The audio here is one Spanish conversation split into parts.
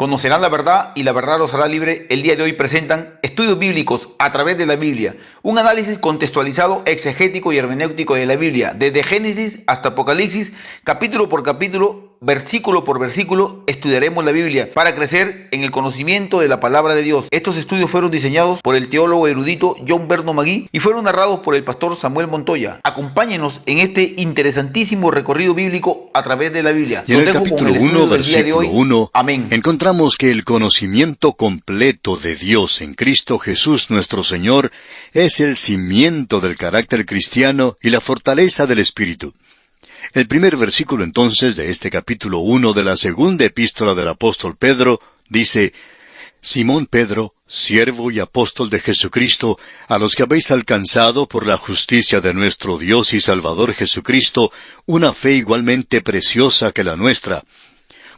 Conocerán la verdad y la verdad los hará libre. El día de hoy presentan estudios bíblicos a través de la Biblia, un análisis contextualizado, exegético y hermenéutico de la Biblia, desde Génesis hasta Apocalipsis, capítulo por capítulo, versículo por versículo, estudiaremos la Biblia para crecer en el conocimiento de la palabra de Dios. Estos estudios fueron diseñados por el teólogo erudito John Berno Magui y fueron narrados por el pastor Samuel Montoya. Acompáñenos en este interesantísimo recorrido bíblico a través de la Biblia. Y en el capítulo 1, versículo 1, amén, encontramos que el conocimiento completo de Dios en Cristo Jesús nuestro Señor es el cimiento del carácter cristiano y la fortaleza del Espíritu. El primer versículo entonces de este capítulo 1 de la segunda epístola del apóstol Pedro dice: Simón Pedro, siervo y apóstol de Jesucristo, a los que habéis alcanzado por la justicia de nuestro Dios y Salvador Jesucristo, una fe igualmente preciosa que la nuestra.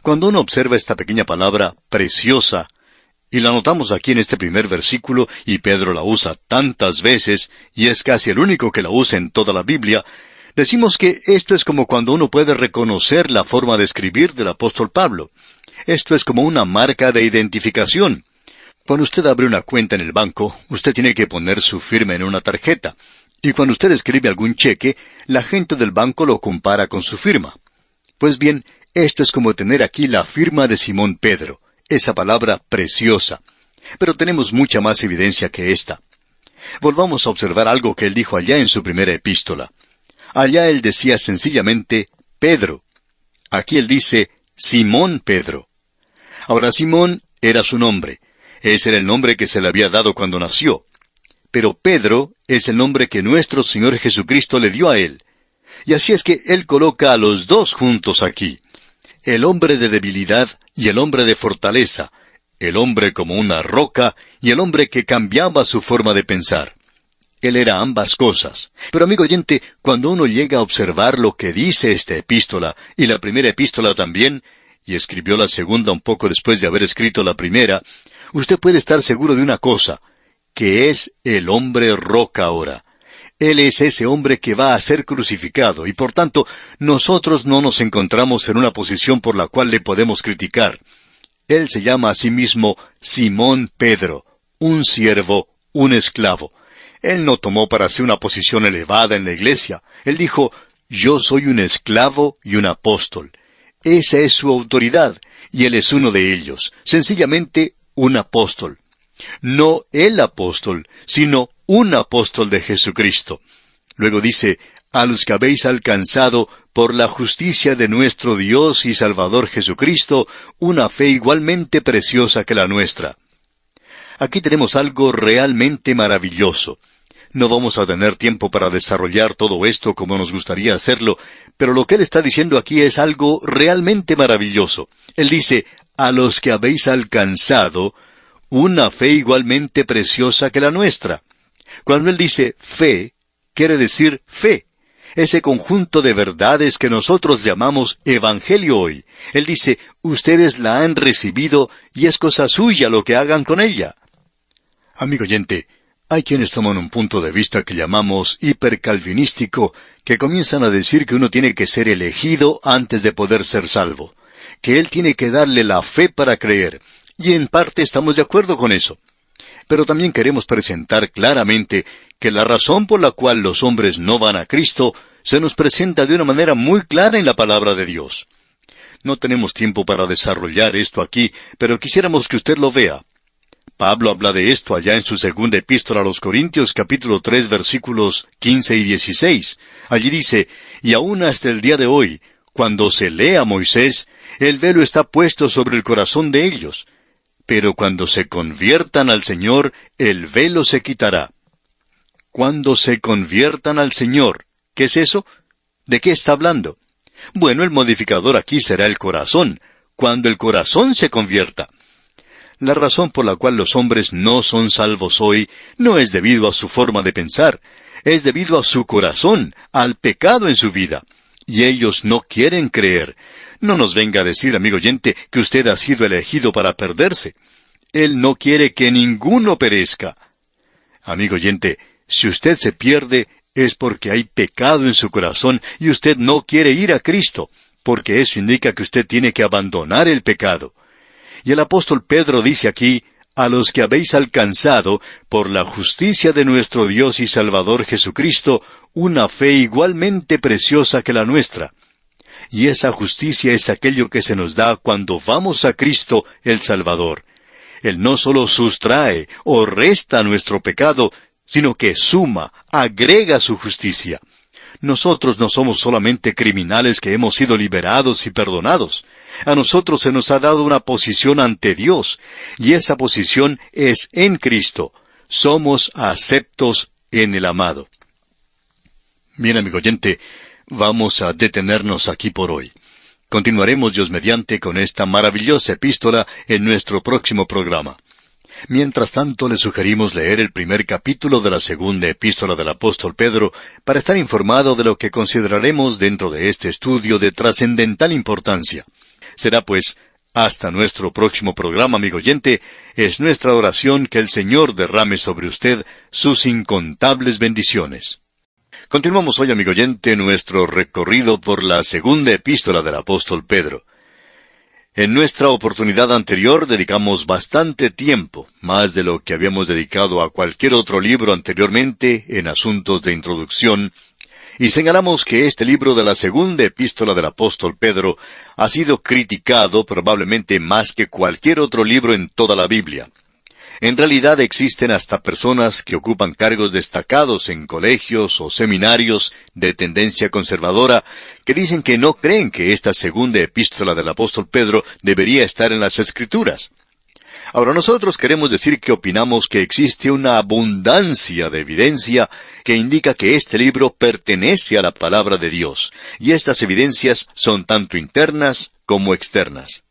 Cuando uno observa esta pequeña palabra, preciosa, y la notamos aquí en este primer versículo, y Pedro la usa tantas veces, y es casi el único que la usa en toda la Biblia, decimos que esto es como cuando uno puede reconocer la forma de escribir del apóstol Pablo. Esto es como una marca de identificación. Cuando usted abre una cuenta en el banco, usted tiene que poner su firma en una tarjeta. Y cuando usted escribe algún cheque, la gente del banco lo compara con su firma. Pues bien, esto es como tener aquí la firma de Simón Pedro, esa palabra preciosa. Pero tenemos mucha más evidencia que esta. Volvamos a observar algo que él dijo allá en su primera epístola. Allá él decía sencillamente Pedro. Aquí él dice Simón Pedro. Ahora Simón era su nombre. Ese era el nombre que se le había dado cuando nació. Pero Pedro es el nombre que nuestro Señor Jesucristo le dio a él. Y así es que él coloca a los dos juntos aquí. El hombre de debilidad y el hombre de fortaleza. El hombre como una roca y el hombre que cambiaba su forma de pensar. Él era ambas cosas. Pero amigo oyente, cuando uno llega a observar lo que dice esta epístola, y la primera epístola también, y escribió la segunda un poco después de haber escrito la primera, usted puede estar seguro de una cosa, que es el hombre roca ahora. Él es ese hombre que va a ser crucificado, y por tanto, nosotros no nos encontramos en una posición por la cual le podemos criticar. Él se llama a sí mismo Simón Pedro, un siervo, un esclavo. Él no tomó para sí una posición elevada en la iglesia. Él dijo, yo soy un esclavo y un apóstol. Esa es su autoridad, y él es uno de ellos. Sencillamente, un apóstol. No el apóstol, sino un apóstol de Jesucristo. Luego dice, a los que habéis alcanzado por la justicia de nuestro Dios y Salvador Jesucristo, una fe igualmente preciosa que la nuestra. Aquí tenemos algo realmente maravilloso. No vamos a tener tiempo para desarrollar todo esto como nos gustaría hacerlo, pero lo que él está diciendo aquí es algo realmente maravilloso. Él dice, a los que habéis alcanzado una fe igualmente preciosa que la nuestra. Cuando él dice fe, quiere decir fe. Ese conjunto de verdades que nosotros llamamos evangelio hoy. Él dice, ustedes la han recibido y es cosa suya lo que hagan con ella. Amigo oyente, hay quienes toman un punto de vista que llamamos hipercalvinístico, que comienzan a decir que uno tiene que ser elegido antes de poder ser salvo, que él tiene que darle la fe para creer, y en parte estamos de acuerdo con eso. Pero también queremos presentar claramente que la razón por la cual los hombres no van a Cristo se nos presenta de una manera muy clara en la palabra de Dios. No tenemos tiempo para desarrollar esto aquí, pero quisiéramos que usted lo vea. Pablo habla de esto allá en su segunda epístola a los Corintios, capítulo 3, versículos 15 y 16. Allí dice, y aún hasta el día de hoy, cuando se lee a Moisés, el velo está puesto sobre el corazón de ellos. Pero cuando se conviertan al Señor, el velo se quitará. Cuando se conviertan al Señor, ¿qué es eso? ¿De qué está hablando? Bueno, el modificador aquí será el corazón, cuando el corazón se convierta. La razón por la cual los hombres no son salvos hoy no es debido a su forma de pensar, es debido a su corazón, al pecado en su vida. Y ellos no quieren creer. No nos venga a decir, amigo oyente, que usted ha sido elegido para perderse. Él no quiere que ninguno perezca. Amigo oyente, si usted se pierde, es porque hay pecado en su corazón y usted no quiere ir a Cristo, porque eso indica que usted tiene que abandonar el pecado. Y el apóstol Pedro dice aquí, a los que habéis alcanzado, por la justicia de nuestro Dios y Salvador Jesucristo, una fe igualmente preciosa que la nuestra. Y esa justicia es aquello que se nos da cuando vamos a Cristo el Salvador. Él no solo sustrae o resta nuestro pecado, sino que suma, agrega su justicia. Nosotros no somos solamente criminales que hemos sido liberados y perdonados. A nosotros se nos ha dado una posición ante Dios, y esa posición es en Cristo. Somos aceptos en el amado. Bien, amigo oyente, vamos a detenernos aquí por hoy. Continuaremos, Dios mediante, con esta maravillosa epístola en nuestro próximo programa. Mientras tanto, le sugerimos leer el primer capítulo de la segunda epístola del apóstol Pedro para estar informado de lo que consideraremos dentro de este estudio de trascendental importancia. Será pues, hasta nuestro próximo programa, amigo oyente, es nuestra oración que el Señor derrame sobre usted sus incontables bendiciones. Continuamos hoy, amigo oyente, nuestro recorrido por la segunda epístola del apóstol Pedro. En nuestra oportunidad anterior dedicamos bastante tiempo, más de lo que habíamos dedicado a cualquier otro libro anteriormente en asuntos de introducción, y señalamos que este libro de la segunda epístola del apóstol Pedro ha sido criticado probablemente más que cualquier otro libro en toda la Biblia. En realidad existen hasta personas que ocupan cargos destacados en colegios o seminarios de tendencia conservadora que dicen que no creen que esta segunda epístola del apóstol Pedro debería estar en las Escrituras. Ahora nosotros queremos decir que opinamos que existe una abundancia de evidencia que indica que este libro pertenece a la palabra de Dios, y estas evidencias son tanto internas como externas.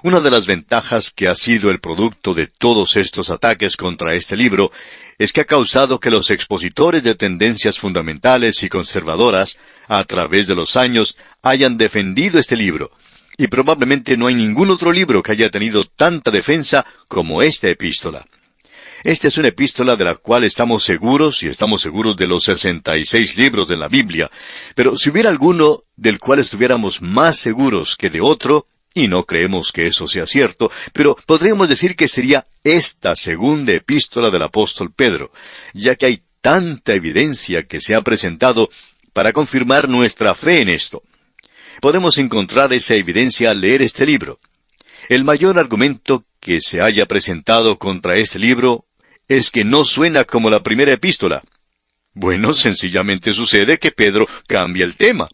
Una de las ventajas que ha sido el producto de todos estos ataques contra este libro es que ha causado que los expositores de tendencias fundamentales y conservadoras, a través de los años, hayan defendido este libro, y probablemente no hay ningún otro libro que haya tenido tanta defensa como esta epístola. Esta es una epístola de la cual estamos seguros, y estamos seguros de los 66 libros de la Biblia, pero si hubiera alguno del cual estuviéramos más seguros que de otro, y no creemos que eso sea cierto, pero podríamos decir que sería esta segunda epístola del apóstol Pedro, ya que hay tanta evidencia que se ha presentado para confirmar nuestra fe en esto. Podemos encontrar esa evidencia al leer este libro. El mayor argumento que se haya presentado contra este libro es que no suena como la primera epístola. Bueno, sencillamente sucede que Pedro cambia el tema.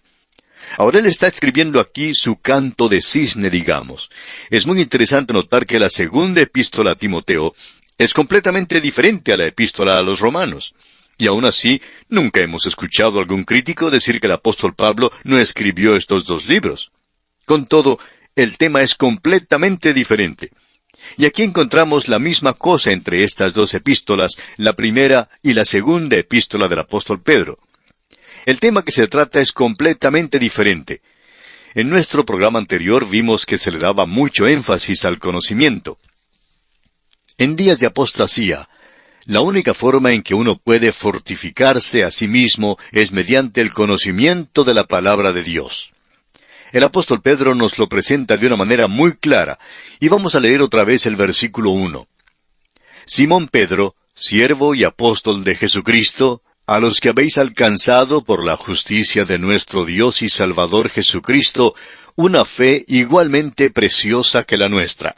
Ahora él está escribiendo aquí su canto de cisne, digamos. Es muy interesante notar que la segunda epístola a Timoteo es completamente diferente a la epístola a los romanos. Y aún así, nunca hemos escuchado a algún crítico decir que el apóstol Pablo no escribió estos dos libros. Con todo, el tema es completamente diferente. Y aquí encontramos la misma cosa entre estas dos epístolas, la primera y la segunda epístola del apóstol Pedro. El tema que se trata es completamente diferente. En nuestro programa anterior vimos que se le daba mucho énfasis al conocimiento. En días de apostasía, la única forma en que uno puede fortificarse a sí mismo es mediante el conocimiento de la palabra de Dios. El apóstol Pedro nos lo presenta de una manera muy clara, y vamos a leer otra vez el versículo 1. Simón Pedro, siervo y apóstol de Jesucristo, a los que habéis alcanzado por la justicia de nuestro Dios y Salvador Jesucristo, una fe igualmente preciosa que la nuestra.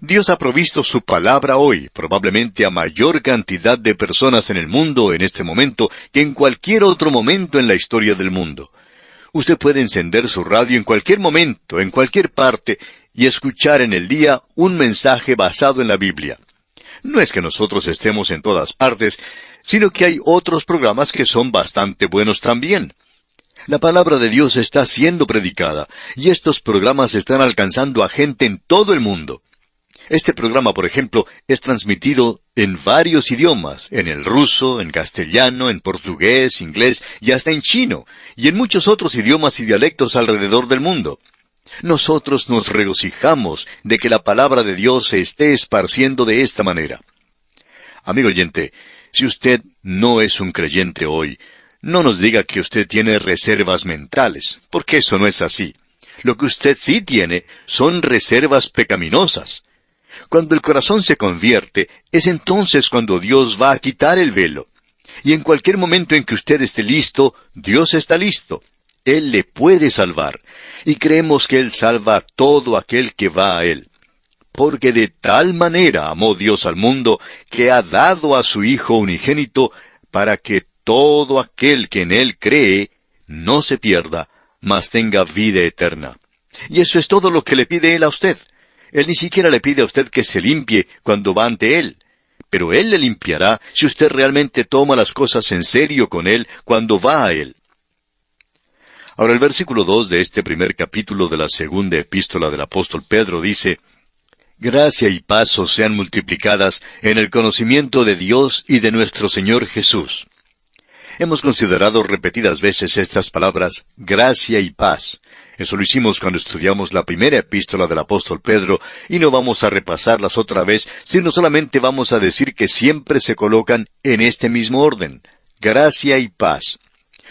Dios ha provisto su palabra hoy, probablemente a mayor cantidad de personas en el mundo en este momento que en cualquier otro momento en la historia del mundo. Usted puede encender su radio en cualquier momento, en cualquier parte, y escuchar en el día un mensaje basado en la Biblia. No es que nosotros estemos en todas partes, sino que hay otros programas que son bastante buenos también. La palabra de Dios está siendo predicada, y estos programas están alcanzando a gente en todo el mundo. Este programa, por ejemplo, es transmitido en varios idiomas, en el ruso, en castellano, en portugués, inglés y hasta en chino, y en muchos otros idiomas y dialectos alrededor del mundo. Nosotros nos regocijamos de que la palabra de Dios se esté esparciendo de esta manera. Amigo oyente, si usted no es un creyente hoy, no nos diga que usted tiene reservas mentales, porque eso no es así. Lo que usted sí tiene son reservas pecaminosas. Cuando el corazón se convierte, es entonces cuando Dios va a quitar el velo. Y en cualquier momento en que usted esté listo, Dios está listo. Él le puede salvar. Y creemos que Él salva a todo aquel que va a Él. Porque de tal manera amó Dios al mundo, que ha dado a su Hijo unigénito, para que todo aquel que en Él cree, no se pierda, mas tenga vida eterna. Y eso es todo lo que le pide Él a usted. Él ni siquiera le pide a usted que se limpie cuando va ante Él. Pero Él le limpiará si usted realmente toma las cosas en serio con Él cuando va a Él. Ahora el versículo 2 de este primer capítulo de la segunda epístola del apóstol Pedro dice: Gracia y paz os sean multiplicadas en el conocimiento de Dios y de nuestro Señor Jesús. Hemos considerado repetidas veces estas palabras, gracia y paz. Eso lo hicimos cuando estudiamos la primera epístola del apóstol Pedro, y no vamos a repasarlas otra vez, sino solamente vamos a decir que siempre se colocan en este mismo orden, gracia y paz.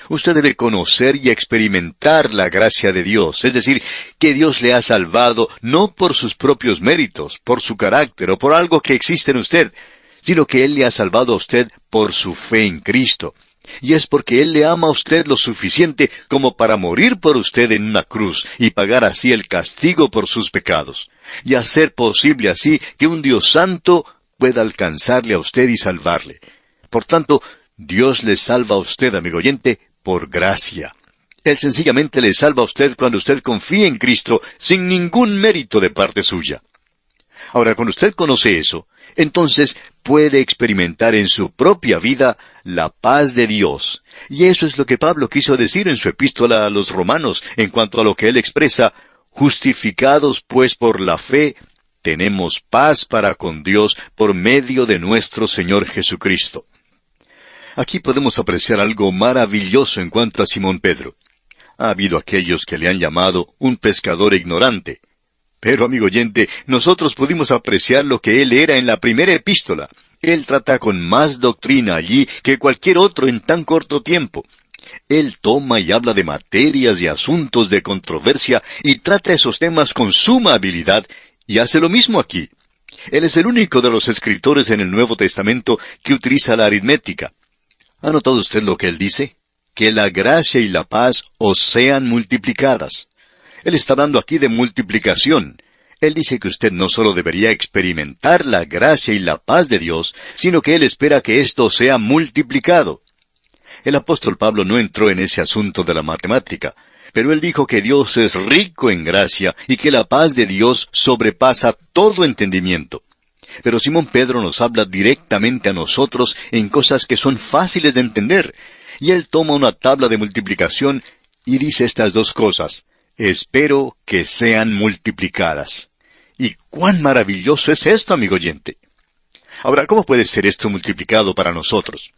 Usted debe conocer y experimentar la gracia de Dios, es decir, que Dios le ha salvado no por sus propios méritos, por su carácter o por algo que existe en usted, sino que Él le ha salvado a usted por su fe en Cristo. Y es porque Él le ama a usted lo suficiente como para morir por usted en una cruz y pagar así el castigo por sus pecados, y hacer posible así que un Dios santo pueda alcanzarle a usted y salvarle. Por tanto, Dios le salva a usted, amigo oyente, por gracia. Él sencillamente le salva a usted cuando usted confía en Cristo sin ningún mérito de parte suya. Ahora, cuando usted conoce eso, entonces puede experimentar en su propia vida la paz de Dios. Y eso es lo que Pablo quiso decir en su epístola a los Romanos, en cuanto a lo que él expresa: justificados pues por la fe, tenemos paz para con Dios por medio de nuestro Señor Jesucristo. Aquí podemos apreciar algo maravilloso en cuanto a Simón Pedro. Ha habido aquellos que le han llamado un pescador ignorante. Pero, amigo oyente, nosotros pudimos apreciar lo que él era en la primera epístola. Él trata con más doctrina allí que cualquier otro en tan corto tiempo. Él toma y habla de materias y asuntos de controversia y trata esos temas con suma habilidad, y hace lo mismo aquí. Él es el único de los escritores en el Nuevo Testamento que utiliza la aritmética. ¿Ha notado usted lo que él dice? Que la gracia y la paz os sean multiplicadas. Él está hablando aquí de multiplicación. Él dice que usted no solo debería experimentar la gracia y la paz de Dios, sino que Él espera que esto sea multiplicado. El apóstol Pablo no entró en ese asunto de la matemática, pero él dijo que Dios es rico en gracia y que la paz de Dios sobrepasa todo entendimiento. Pero Simón Pedro nos habla directamente a nosotros en cosas que son fáciles de entender, y él toma una tabla de multiplicación y dice estas dos cosas: espero que sean multiplicadas. ¿Y cuán maravilloso es esto, amigo oyente? Ahora, ¿cómo puede ser esto multiplicado para nosotros?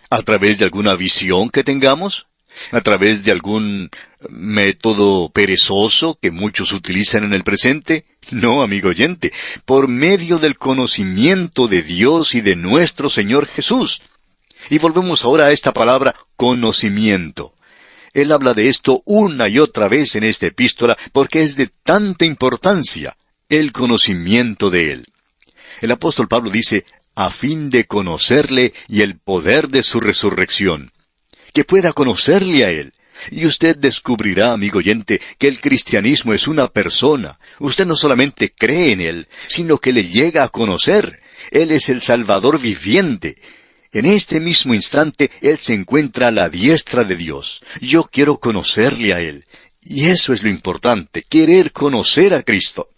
¿A través de alguna visión que tengamos? ¿A través de algún método perezoso que muchos utilizan en el presente? No, amigo oyente, por medio del conocimiento de Dios y de nuestro Señor Jesús. Y volvemos ahora a esta palabra conocimiento. Él habla de esto una y otra vez en esta epístola porque es de tanta importancia, el conocimiento de Él. El apóstol Pablo dice, a fin de conocerle y el poder de su resurrección. Que pueda conocerle a Él. Y usted descubrirá, amigo oyente, que el cristianismo es una persona. Usted no solamente cree en Él, sino que le llega a conocer. Él es el Salvador viviente. En este mismo instante, Él se encuentra a la diestra de Dios. Yo quiero conocerle a Él. Y eso es lo importante, querer conocer a Cristo.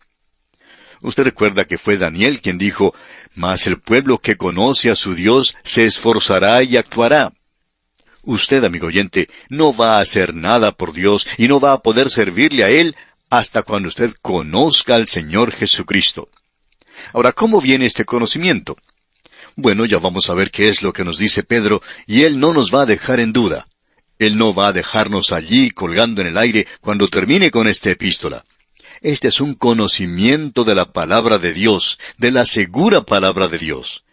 Usted recuerda que fue Daniel quien dijo, mas el pueblo que conoce a su Dios se esforzará y actuará. Usted, amigo oyente, no va a hacer nada por Dios y no va a poder servirle a Él hasta cuando usted conozca al Señor Jesucristo. Ahora, ¿cómo viene este conocimiento? Bueno, ya vamos a ver qué es lo que nos dice Pedro, y Él no nos va a dejar en duda. Él no va a dejarnos allí colgando en el aire cuando termine con esta epístola. Este es un conocimiento de la palabra de Dios, de la segura palabra de Dios.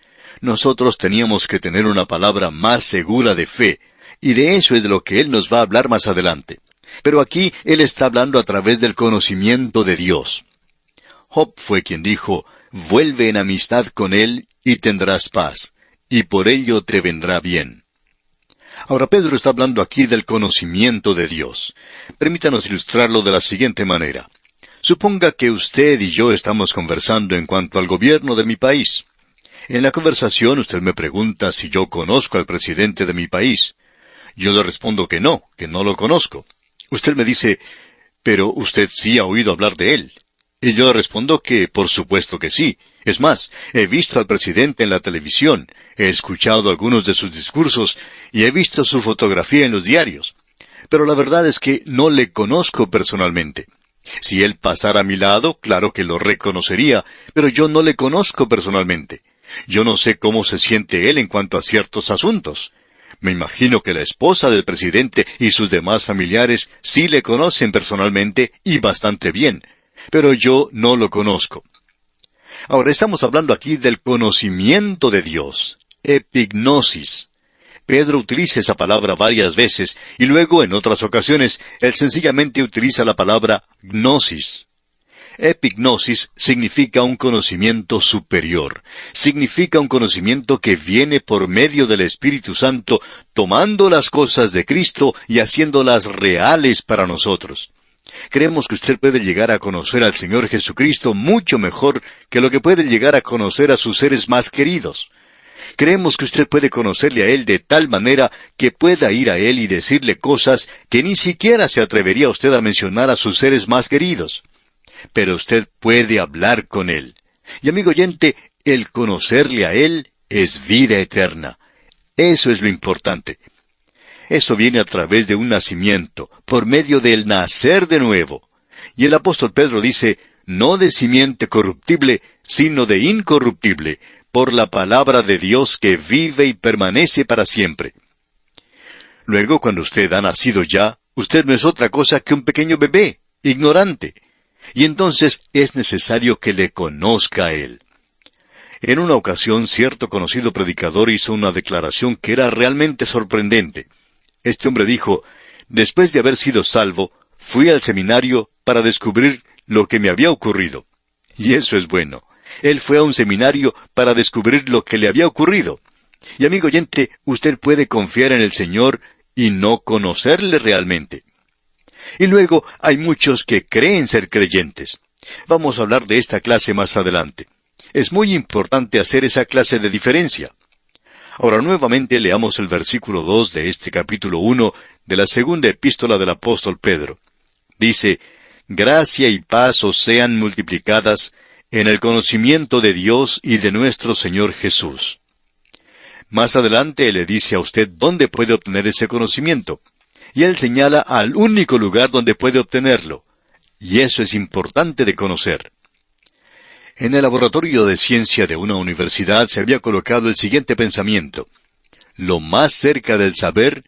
Nosotros teníamos que tener una palabra más segura de fe, y de eso es de lo que Él nos va a hablar más adelante. Pero aquí él está hablando a través del conocimiento de Dios. Job fue quien dijo, «Vuelve en amistad con él y tendrás paz, y por ello te vendrá bien». Ahora Pedro está hablando aquí del conocimiento de Dios. Permítanos ilustrarlo de la siguiente manera. Suponga que usted y yo estamos conversando en cuanto al gobierno de mi país. En la conversación usted me pregunta si yo conozco al presidente de mi país. Yo le respondo que no lo conozco. Usted me dice, «Pero usted sí ha oído hablar de él». Y yo le respondo que por supuesto que sí. Es más, he visto al presidente en la televisión, he escuchado algunos de sus discursos y he visto su fotografía en los diarios. Pero la verdad es que no le conozco personalmente. Si él pasara a mi lado, claro que lo reconocería, pero yo no le conozco personalmente. Yo no sé cómo se siente él en cuanto a ciertos asuntos. Me imagino que la esposa del presidente y sus demás familiares sí le conocen personalmente y bastante bien, pero yo no lo conozco. Ahora estamos hablando aquí del conocimiento de Dios, epignosis. Pedro utiliza esa palabra varias veces y luego en otras ocasiones él sencillamente utiliza la palabra gnosis. Epignosis significa un conocimiento superior. Significa un conocimiento que viene por medio del Espíritu Santo, tomando las cosas de Cristo y haciéndolas reales para nosotros. Creemos que usted puede llegar a conocer al Señor Jesucristo mucho mejor que lo que puede llegar a conocer a sus seres más queridos. Creemos que usted puede conocerle a Él de tal manera que pueda ir a Él y decirle cosas que ni siquiera se atrevería usted a mencionar a sus seres más queridos. Pero usted puede hablar con Él. Y amigo oyente, el conocerle a Él es vida eterna. Eso es lo importante. Eso viene a través de un nacimiento, por medio del nacer de nuevo. Y el apóstol Pedro dice, no de simiente corruptible, sino de incorruptible, por la palabra de Dios que vive y permanece para siempre. Luego, cuando usted ha nacido ya, usted no es otra cosa que un pequeño bebé, ignorante. Y entonces es necesario que le conozca a Él. En una ocasión, cierto conocido predicador hizo una declaración que era realmente sorprendente. Este hombre dijo, después de haber sido salvo, fui al seminario para descubrir lo que me había ocurrido. Y eso es bueno. Él fue a un seminario para descubrir lo que le había ocurrido. Y amigo oyente, usted puede confiar en el Señor y no conocerle realmente. Y luego hay muchos que creen ser creyentes. Vamos a hablar de esta clase más adelante. Es muy importante hacer esa clase de diferencia. Ahora nuevamente leamos el versículo 2 de este capítulo 1 de la segunda epístola del apóstol Pedro. Dice, «Gracia y paz os sean multiplicadas en el conocimiento de Dios y de nuestro Señor Jesús». Más adelante le dice a usted dónde puede obtener ese conocimiento. Y él señala al único lugar donde puede obtenerlo. Y eso es importante de conocer. En el laboratorio de ciencia de una universidad se había colocado el siguiente pensamiento. Lo más cerca del saber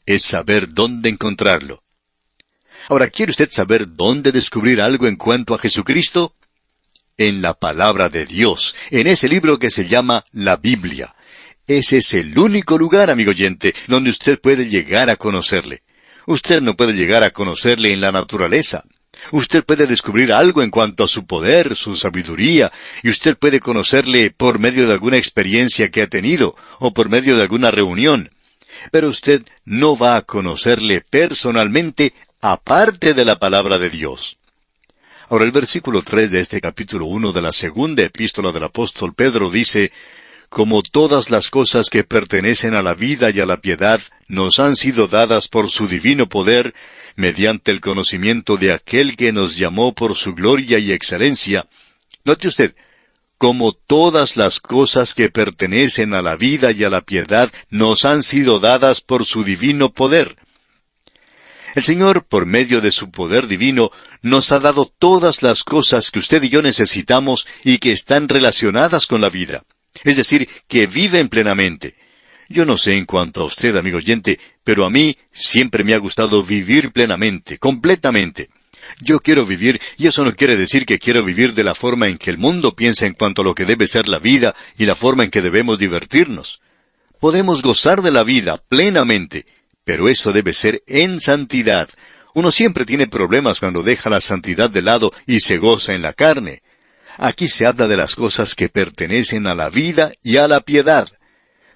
es saber dónde encontrarlo. Ahora, ¿quiere usted saber dónde descubrir algo en cuanto a Jesucristo? En la palabra de Dios, en ese libro que se llama la Biblia. Ese es el único lugar, amigo oyente, donde usted puede llegar a conocerle. Usted no puede llegar a conocerle en la naturaleza. Usted puede descubrir algo en cuanto a su poder, su sabiduría, y usted puede conocerle por medio de alguna experiencia que ha tenido, o por medio de alguna reunión. Pero usted no va a conocerle personalmente aparte de la palabra de Dios. Ahora el versículo 3 de este capítulo 1 de la segunda epístola del apóstol Pedro dice, «Como todas las cosas que pertenecen a la vida y a la piedad nos han sido dadas por su divino poder, mediante el conocimiento de aquel que nos llamó por su gloria y excelencia». Note usted, «como todas las cosas que pertenecen a la vida y a la piedad nos han sido dadas por su divino poder». El Señor, por medio de su poder divino, nos ha dado todas las cosas que usted y yo necesitamos y que están relacionadas con la vida. Es decir, que viven plenamente. Yo no sé en cuanto a usted, amigo oyente, pero a mí siempre me ha gustado vivir plenamente, completamente. Yo quiero vivir, y eso no quiere decir que quiero vivir de la forma en que el mundo piensa en cuanto a lo que debe ser la vida y la forma en que debemos divertirnos. Podemos gozar de la vida plenamente, pero eso debe ser en santidad, Uno siempre tiene problemas cuando deja la santidad de lado y se goza en la carne. Aquí se habla de las cosas que pertenecen a la vida y a la piedad.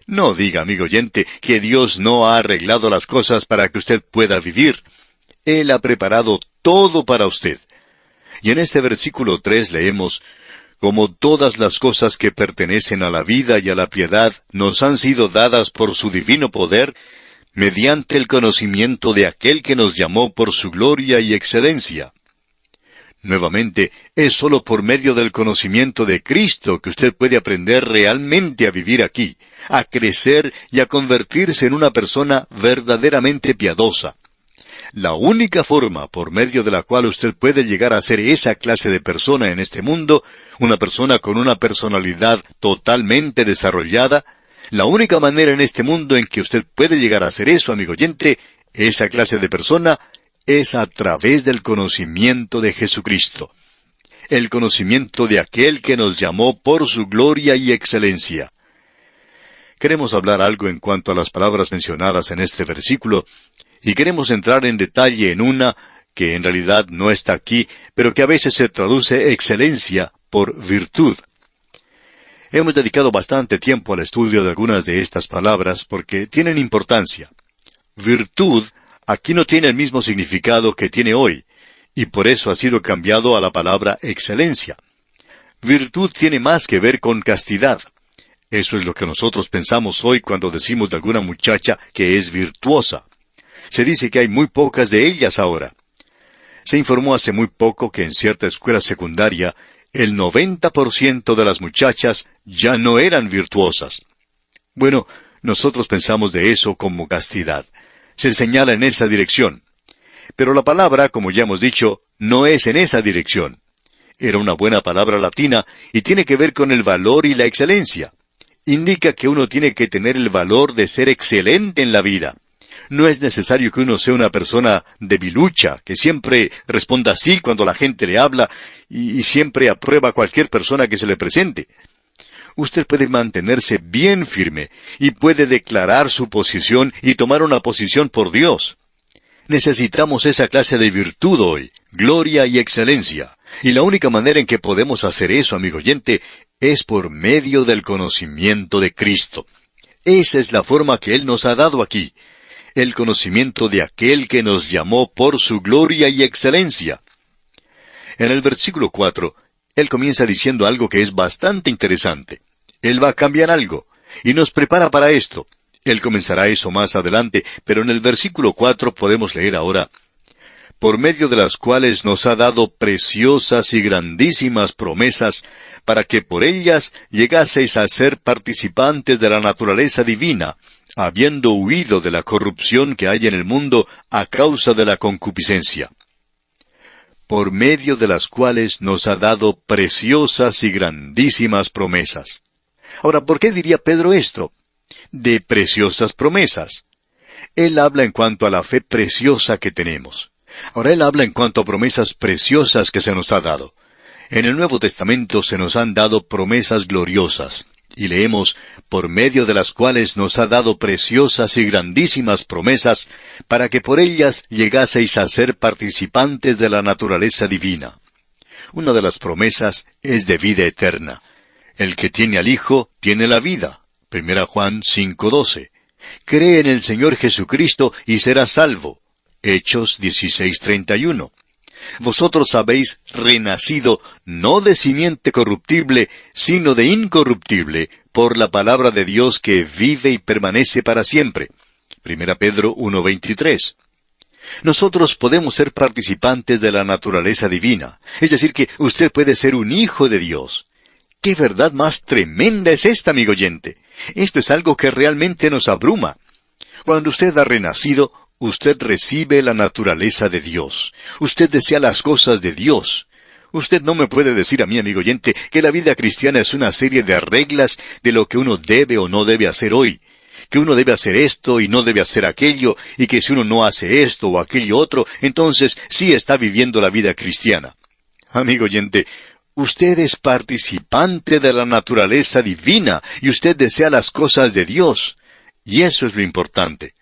No diga, amigo oyente, que Dios no ha arreglado las cosas para que usted pueda vivir. Él ha preparado todo para usted. Y en este versículo 3 leemos, como todas las cosas que pertenecen a la vida y a la piedad nos han sido dadas por su divino poder, mediante el conocimiento de aquel que nos llamó por su gloria y excelencia. Nuevamente, es sólo por medio del conocimiento de Cristo que usted puede aprender realmente a vivir aquí, a crecer y a convertirse en una persona verdaderamente piadosa. La única forma por medio de la cual usted puede llegar a ser esa clase de persona en este mundo, una persona con una personalidad totalmente desarrollada, la única manera en este mundo en que usted puede llegar a ser eso, amigo oyente, esa clase de persona, es a través del conocimiento de Jesucristo. El conocimiento de aquel que nos llamó por su gloria y excelencia. Queremos hablar algo en cuanto a las palabras mencionadas en este versículo, y queremos entrar en detalle en una que en realidad no está aquí, pero que a veces se traduce excelencia por virtud. Hemos dedicado bastante tiempo al estudio de algunas de estas palabras porque tienen importancia. Virtud aquí no tiene el mismo significado que tiene hoy, y por eso ha sido cambiado a la palabra excelencia. Virtud tiene más que ver con castidad. Eso es lo que nosotros pensamos hoy cuando decimos de alguna muchacha que es virtuosa. Se dice que hay muy pocas de ellas ahora. Se informó hace muy poco que en cierta escuela secundaria, el 90% de las muchachas ya no eran virtuosas. Bueno, nosotros pensamos de eso como castidad. Se señala en esa dirección. Pero la palabra, como ya hemos dicho, no es en esa dirección. Era una buena palabra latina y tiene que ver con el valor y la excelencia. Indica que uno tiene que tener el valor de ser excelente en la vida. No es necesario que uno sea una persona debilucha, que siempre responda sí cuando la gente le habla y siempre aprueba a cualquier persona que se le presente. Usted puede mantenerse bien firme y puede declarar su posición y tomar una posición por Dios. Necesitamos esa clase de virtud hoy, gloria y excelencia. Y la única manera en que podemos hacer eso, amigo oyente, es por medio del conocimiento de Cristo. Esa es la forma que Él nos ha dado aquí. El conocimiento de aquel que nos llamó por su gloria y excelencia. En el versículo 4, Él comienza diciendo algo que es bastante interesante. Él va a cambiar algo, y nos prepara para esto. Él comenzará eso más adelante, pero en el versículo 4 podemos leer ahora, por medio de las cuales nos ha dado preciosas y grandísimas promesas, para que por ellas llegaseis a ser participantes de la naturaleza divina, habiendo huido de la corrupción que hay en el mundo a causa de la concupiscencia. Por medio de las cuales nos ha dado preciosas y grandísimas promesas. Ahora, ¿por qué diría Pedro esto? De preciosas promesas. Él habla en cuanto a la fe preciosa que tenemos. Ahora él habla en cuanto a promesas preciosas que se nos ha dado. En el Nuevo Testamento se nos han dado promesas gloriosas. Y leemos, por medio de las cuales nos ha dado preciosas y grandísimas promesas, para que por ellas llegaseis a ser participantes de la naturaleza divina. Una de las promesas es de vida eterna. El que tiene al Hijo tiene la vida. 1 Juan 5:12. Cree en el Señor Jesucristo y serás salvo. Hechos 16:31. Vosotros habéis renacido no de simiente corruptible, sino de incorruptible, por la palabra de Dios que vive y permanece para siempre. 1 Pedro 1:23. Nosotros podemos ser participantes de la naturaleza divina, es decir que usted puede ser un hijo de Dios. ¡Qué verdad más tremenda es esta, amigo oyente! Esto es algo que realmente nos abruma. Cuando usted ha renacido, usted recibe la naturaleza de Dios. Usted desea las cosas de Dios. Usted no me puede decir a mí, amigo oyente, que la vida cristiana es una serie de reglas de lo que uno debe o no debe hacer hoy. Que uno debe hacer esto y no debe hacer aquello, y que si uno no hace esto o aquello otro, entonces sí está viviendo la vida cristiana. Amigo oyente, usted es participante de la naturaleza divina, y usted desea las cosas de Dios. Y eso es lo importante.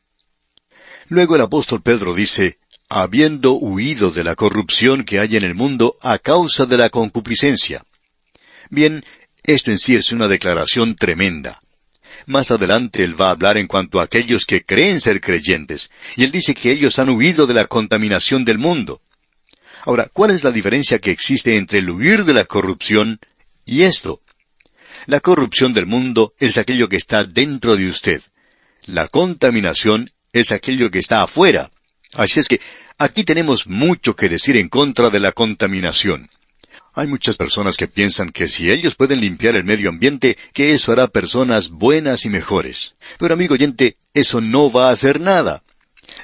Luego el apóstol Pedro dice, habiendo huido de la corrupción que hay en el mundo a causa de la concupiscencia. Bien, esto en sí es una declaración tremenda. Más adelante él va a hablar en cuanto a aquellos que creen ser creyentes, y él dice que ellos han huido de la contaminación del mundo. Ahora, ¿cuál es la diferencia que existe entre el huir de la corrupción y esto? La corrupción del mundo es aquello que está dentro de usted. La contaminación es aquello que está afuera. Así es que aquí tenemos mucho que decir en contra de la contaminación. Hay muchas personas que piensan que si ellos pueden limpiar el medio ambiente, que eso hará personas buenas y mejores. Pero amigo oyente, eso no va a hacer nada.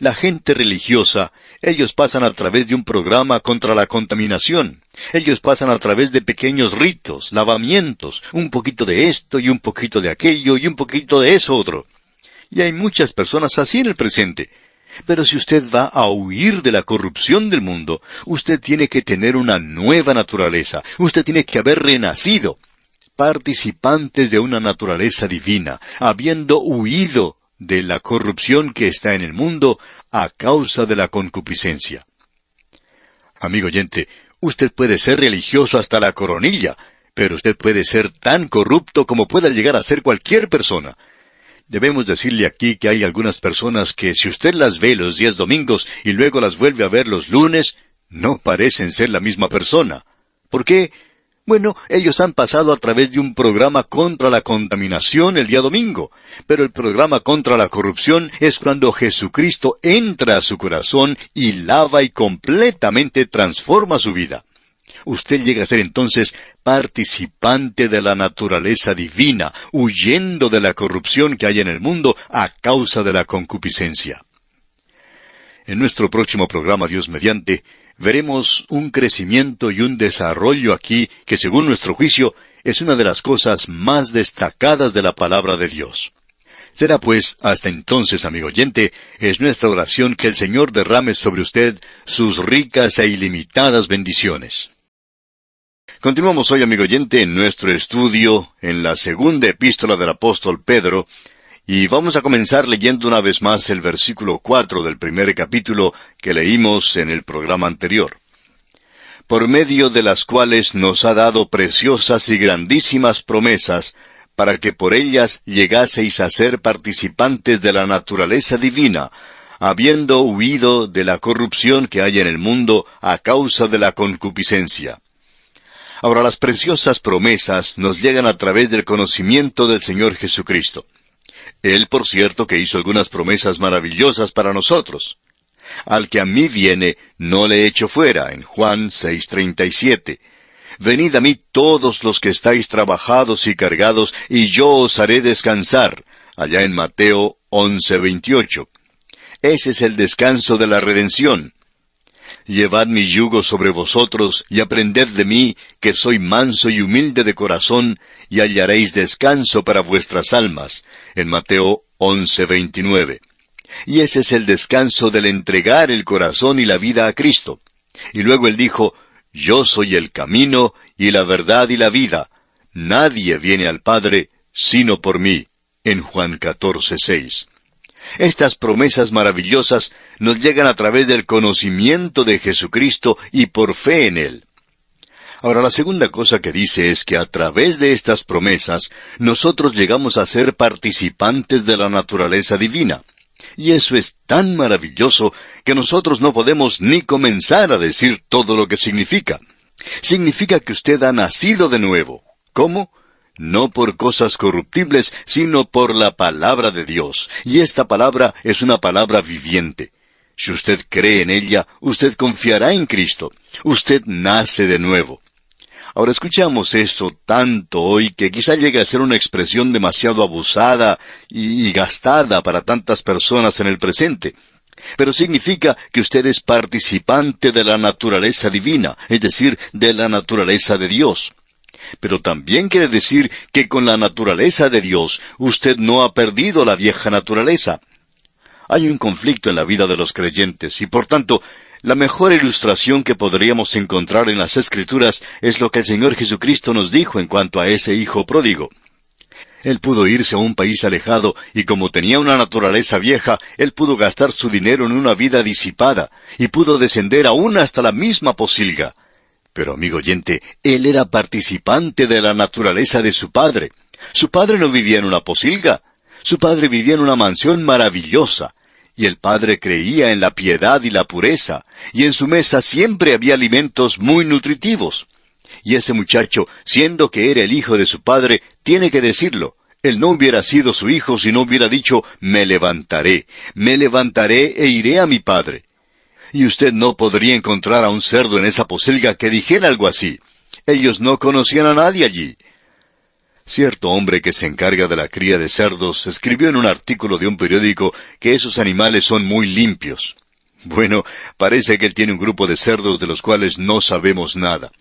La gente religiosa, ellos pasan a través de un programa contra la contaminación. Ellos pasan a través de pequeños ritos, lavamientos, un poquito de esto y un poquito de aquello y un poquito de eso otro. Y hay muchas personas así en el presente. Pero si usted va a huir de la corrupción del mundo, usted tiene que tener una nueva naturaleza. Usted tiene que haber renacido, participantes de una naturaleza divina, habiendo huido de la corrupción que está en el mundo a causa de la concupiscencia. Amigo oyente, usted puede ser religioso hasta la coronilla, pero usted puede ser tan corrupto como pueda llegar a ser cualquier persona. Debemos decirle aquí que hay algunas personas que si usted las ve los días domingos y luego las vuelve a ver los lunes, no parecen ser la misma persona. ¿Por qué? Bueno, ellos han pasado a través de un programa contra la contaminación el día domingo, pero el programa contra la corrupción es cuando Jesucristo entra a su corazón y lava y completamente transforma su vida. Usted llega a ser entonces participante de la naturaleza divina, huyendo de la corrupción que hay en el mundo a causa de la concupiscencia. En nuestro próximo programa, Dios mediante, veremos un crecimiento y un desarrollo aquí que, según nuestro juicio, es una de las cosas más destacadas de la palabra de Dios. Será pues, hasta entonces, amigo oyente, es nuestra oración que el Señor derrame sobre usted sus ricas e ilimitadas bendiciones. Continuamos hoy, amigo oyente, en nuestro estudio en la segunda epístola del apóstol Pedro, y vamos a comenzar leyendo una vez más el versículo 4 del primer capítulo que leímos en el programa anterior. Por medio de las cuales nos ha dado preciosas y grandísimas promesas, para que por ellas llegaseis a ser participantes de la naturaleza divina, habiendo huido de la corrupción que hay en el mundo a causa de la concupiscencia. Ahora, las preciosas promesas nos llegan a través del conocimiento del Señor Jesucristo. Él, por cierto, que hizo algunas promesas maravillosas para nosotros. Al que a mí viene, no le echo fuera, en Juan 6:37. Venid a mí todos los que estáis trabajados y cargados, y yo os haré descansar, allá en Mateo 11:28. Ese es el descanso de la redención. Llevad mi yugo sobre vosotros, y aprended de mí, que soy manso y humilde de corazón, y hallaréis descanso para vuestras almas, en Mateo 11:29. Y ese es el descanso del entregar el corazón y la vida a Cristo. Y luego él dijo, yo soy el camino, y la verdad y la vida. Nadie viene al Padre, sino por mí, en Juan 14:6. Estas promesas maravillosas nos llegan a través del conocimiento de Jesucristo y por fe en Él. Ahora, la segunda cosa que dice es que a través de estas promesas, nosotros llegamos a ser participantes de la naturaleza divina. Y eso es tan maravilloso que nosotros no podemos ni comenzar a decir todo lo que significa. Significa que usted ha nacido de nuevo. ¿Cómo? No por cosas corruptibles, sino por la palabra de Dios. Y esta palabra es una palabra viviente. Si usted cree en ella, usted confiará en Cristo. Usted nace de nuevo. Ahora escuchamos esto tanto hoy que quizá llegue a ser una expresión demasiado abusada y gastada para tantas personas en el presente. Pero significa que usted es participante de la naturaleza divina, es decir, de la naturaleza de Dios. Pero también quiere decir que con la naturaleza de Dios, usted no ha perdido la vieja naturaleza. Hay un conflicto en la vida de los creyentes, y por tanto, la mejor ilustración que podríamos encontrar en las Escrituras es lo que el Señor Jesucristo nos dijo en cuanto a ese hijo pródigo. Él pudo irse a un país alejado, y como tenía una naturaleza vieja, él pudo gastar su dinero en una vida disipada, y pudo descender aún hasta la misma posilga. Pero, amigo oyente, él era participante de la naturaleza de su padre. Su padre no vivía en una posilga. Su padre vivía en una mansión maravillosa. Y el padre creía en la piedad y la pureza, y en su mesa siempre había alimentos muy nutritivos. Y ese muchacho, siendo que era el hijo de su padre, tiene que decirlo. Él no hubiera sido su hijo si no hubiera dicho, me levantaré e iré a mi padre. Y usted no podría encontrar a un cerdo en esa posilga que dijera algo así. Ellos no conocían a nadie allí. Cierto hombre que se encarga de la cría de cerdos escribió en un artículo de un periódico que esos animales son muy limpios. Bueno, parece que él tiene un grupo de cerdos de los cuales no sabemos nada.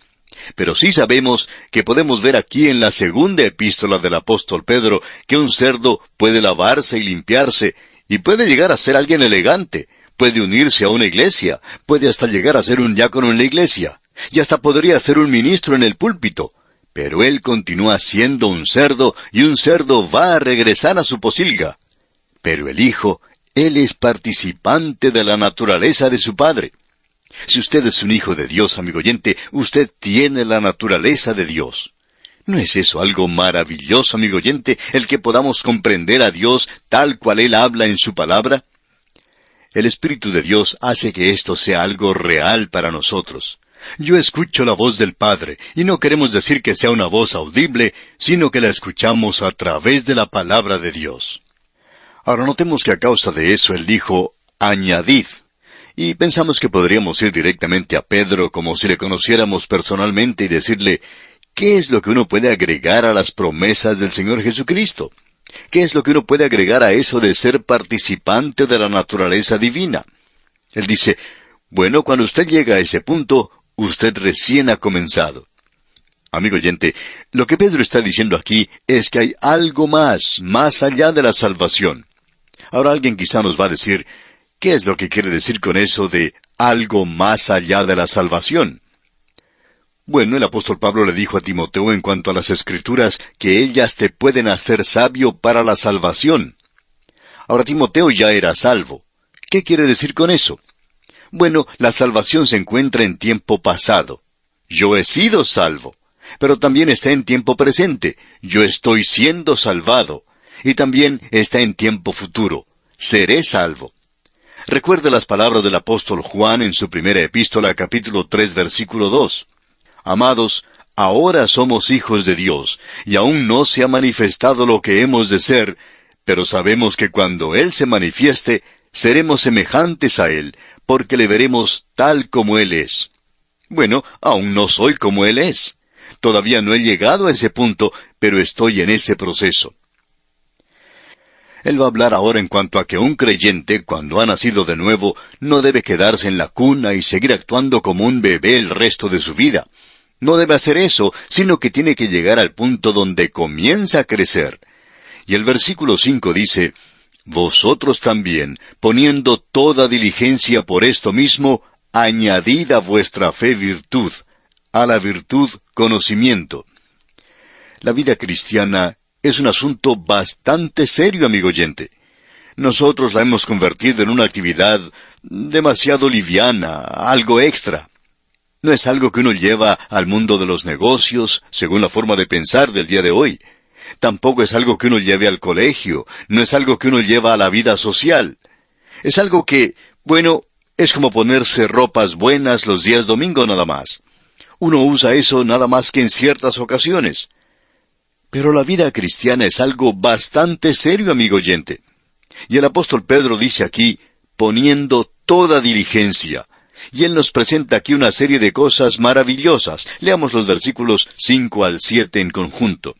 Pero sí sabemos que podemos ver aquí en la segunda epístola del apóstol Pedro que un cerdo puede lavarse y limpiarse, y puede llegar a ser alguien elegante, puede unirse a una iglesia, puede hasta llegar a ser un diácono en la iglesia, y hasta podría ser un ministro en el púlpito. Pero él continúa siendo un cerdo, y un cerdo va a regresar a su posilga. Pero el Hijo, él es participante de la naturaleza de su Padre. Si usted es un hijo de Dios, amigo oyente, usted tiene la naturaleza de Dios. ¿No es eso algo maravilloso, amigo oyente, el que podamos comprender a Dios tal cual Él habla en su palabra? El Espíritu de Dios hace que esto sea algo real para nosotros. Yo escucho la voz del Padre, y no queremos decir que sea una voz audible, sino que la escuchamos a través de la palabra de Dios. Ahora notemos que a causa de eso Él dijo, añadid. Y pensamos que podríamos ir directamente a Pedro como si le conociéramos personalmente y decirle, ¿qué es lo que uno puede agregar a las promesas del Señor Jesucristo? ¿Qué es lo que uno puede agregar a eso de ser participante de la naturaleza divina? Él dice, bueno, cuando usted llega a ese punto, usted recién ha comenzado. Amigo oyente, lo que Pedro está diciendo aquí es que hay algo más allá de la salvación. Ahora alguien quizá nos va a decir, ¿qué es lo que quiere decir con eso de algo más allá de la salvación? Bueno, el apóstol Pablo le dijo a Timoteo en cuanto a las Escrituras que ellas te pueden hacer sabio para la salvación. Ahora Timoteo ya era salvo. ¿Qué quiere decir con eso? Bueno, la salvación se encuentra en tiempo pasado. Yo he sido salvo. Pero también está en tiempo presente. Yo estoy siendo salvado. Y también está en tiempo futuro. Seré salvo. Recuerde las palabras del apóstol Juan en su primera epístola, capítulo 3, versículo 2. Amados, ahora somos hijos de Dios, y aún no se ha manifestado lo que hemos de ser, pero sabemos que cuando Él se manifieste, seremos semejantes a Él, porque le veremos tal como Él es. Bueno, aún no soy como Él es. Todavía no he llegado a ese punto, pero estoy en ese proceso. Él va a hablar ahora en cuanto a que un creyente, cuando ha nacido de nuevo, no debe quedarse en la cuna y seguir actuando como un bebé el resto de su vida. No debe hacer eso, sino que tiene que llegar al punto donde comienza a crecer. Y el versículo 5 dice, vosotros también, poniendo toda diligencia por esto mismo, añadid a vuestra fe virtud, a la virtud conocimiento. La vida cristiana es un asunto bastante serio, amigo oyente. Nosotros la hemos convertido en una actividad demasiado liviana, algo extra. No es algo que uno lleva al mundo de los negocios, según la forma de pensar del día de hoy. Tampoco es algo que uno lleve al colegio, no es algo que uno lleva a la vida social. Es algo que, bueno, es como ponerse ropas buenas los días domingo nada más. Uno usa eso nada más que en ciertas ocasiones. Pero la vida cristiana es algo bastante serio, amigo oyente. Y el apóstol Pedro dice aquí, poniendo toda diligencia. Y él nos presenta aquí una serie de cosas maravillosas. Leamos los versículos 5 al 7 en conjunto.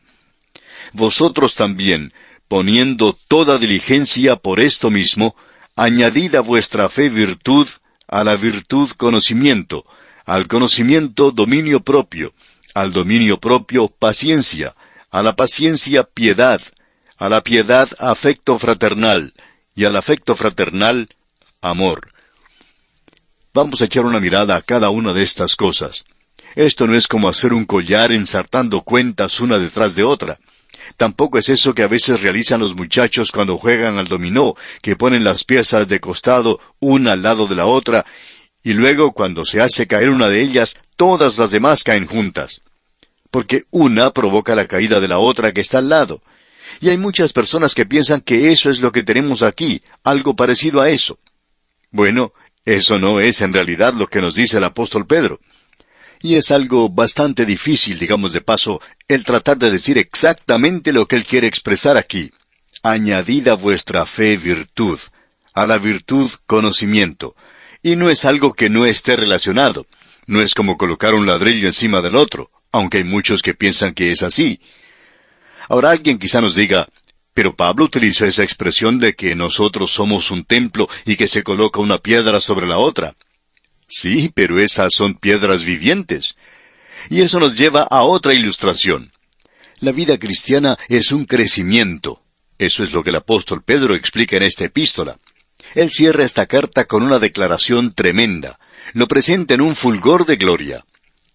Vosotros también, poniendo toda diligencia por esto mismo, añadid a vuestra fe virtud, a la virtud conocimiento, al conocimiento dominio propio, al dominio propio paciencia, a la paciencia piedad, a la piedad afecto fraternal, y al afecto fraternal amor. Vamos a echar una mirada a cada una de estas cosas. Esto no es como hacer un collar ensartando cuentas una detrás de otra. Tampoco es eso que a veces realizan los muchachos cuando juegan al dominó, que ponen las piezas de costado una al lado de la otra, y luego cuando se hace caer una de ellas, todas las demás caen juntas. Porque una provoca la caída de la otra que está al lado. Y hay muchas personas que piensan que eso es lo que tenemos aquí, algo parecido a eso. Bueno, eso no es en realidad lo que nos dice el apóstol Pedro. Y es algo bastante difícil, digamos de paso, el tratar de decir exactamente lo que él quiere expresar aquí. Añadid a vuestra fe virtud, a la virtud conocimiento. Y no es algo que no esté relacionado. No es como colocar un ladrillo encima del otro, aunque hay muchos que piensan que es así. Ahora alguien quizá nos diga, pero Pablo utilizó esa expresión de que nosotros somos un templo y que se coloca una piedra sobre la otra. Sí, pero esas son piedras vivientes. Y eso nos lleva a otra ilustración. La vida cristiana es un crecimiento. Eso es lo que el apóstol Pedro explica en esta epístola. Él cierra esta carta con una declaración tremenda. Lo presenta en un fulgor de gloria.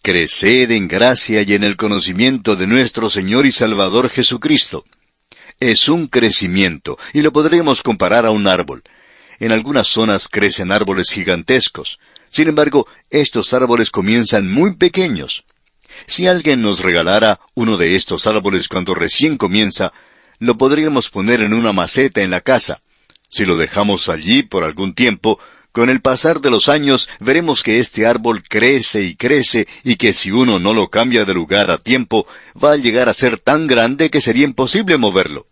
Creced en gracia y en el conocimiento de nuestro Señor y Salvador Jesucristo. Es un crecimiento, y lo podríamos comparar a un árbol. En algunas zonas crecen árboles gigantescos. Sin embargo, estos árboles comienzan muy pequeños. Si alguien nos regalara uno de estos árboles cuando recién comienza, lo podríamos poner en una maceta en la casa. Si lo dejamos allí por algún tiempo, con el pasar de los años veremos que este árbol crece y que si uno no lo cambia de lugar a tiempo, va a llegar a ser tan grande que sería imposible moverlo.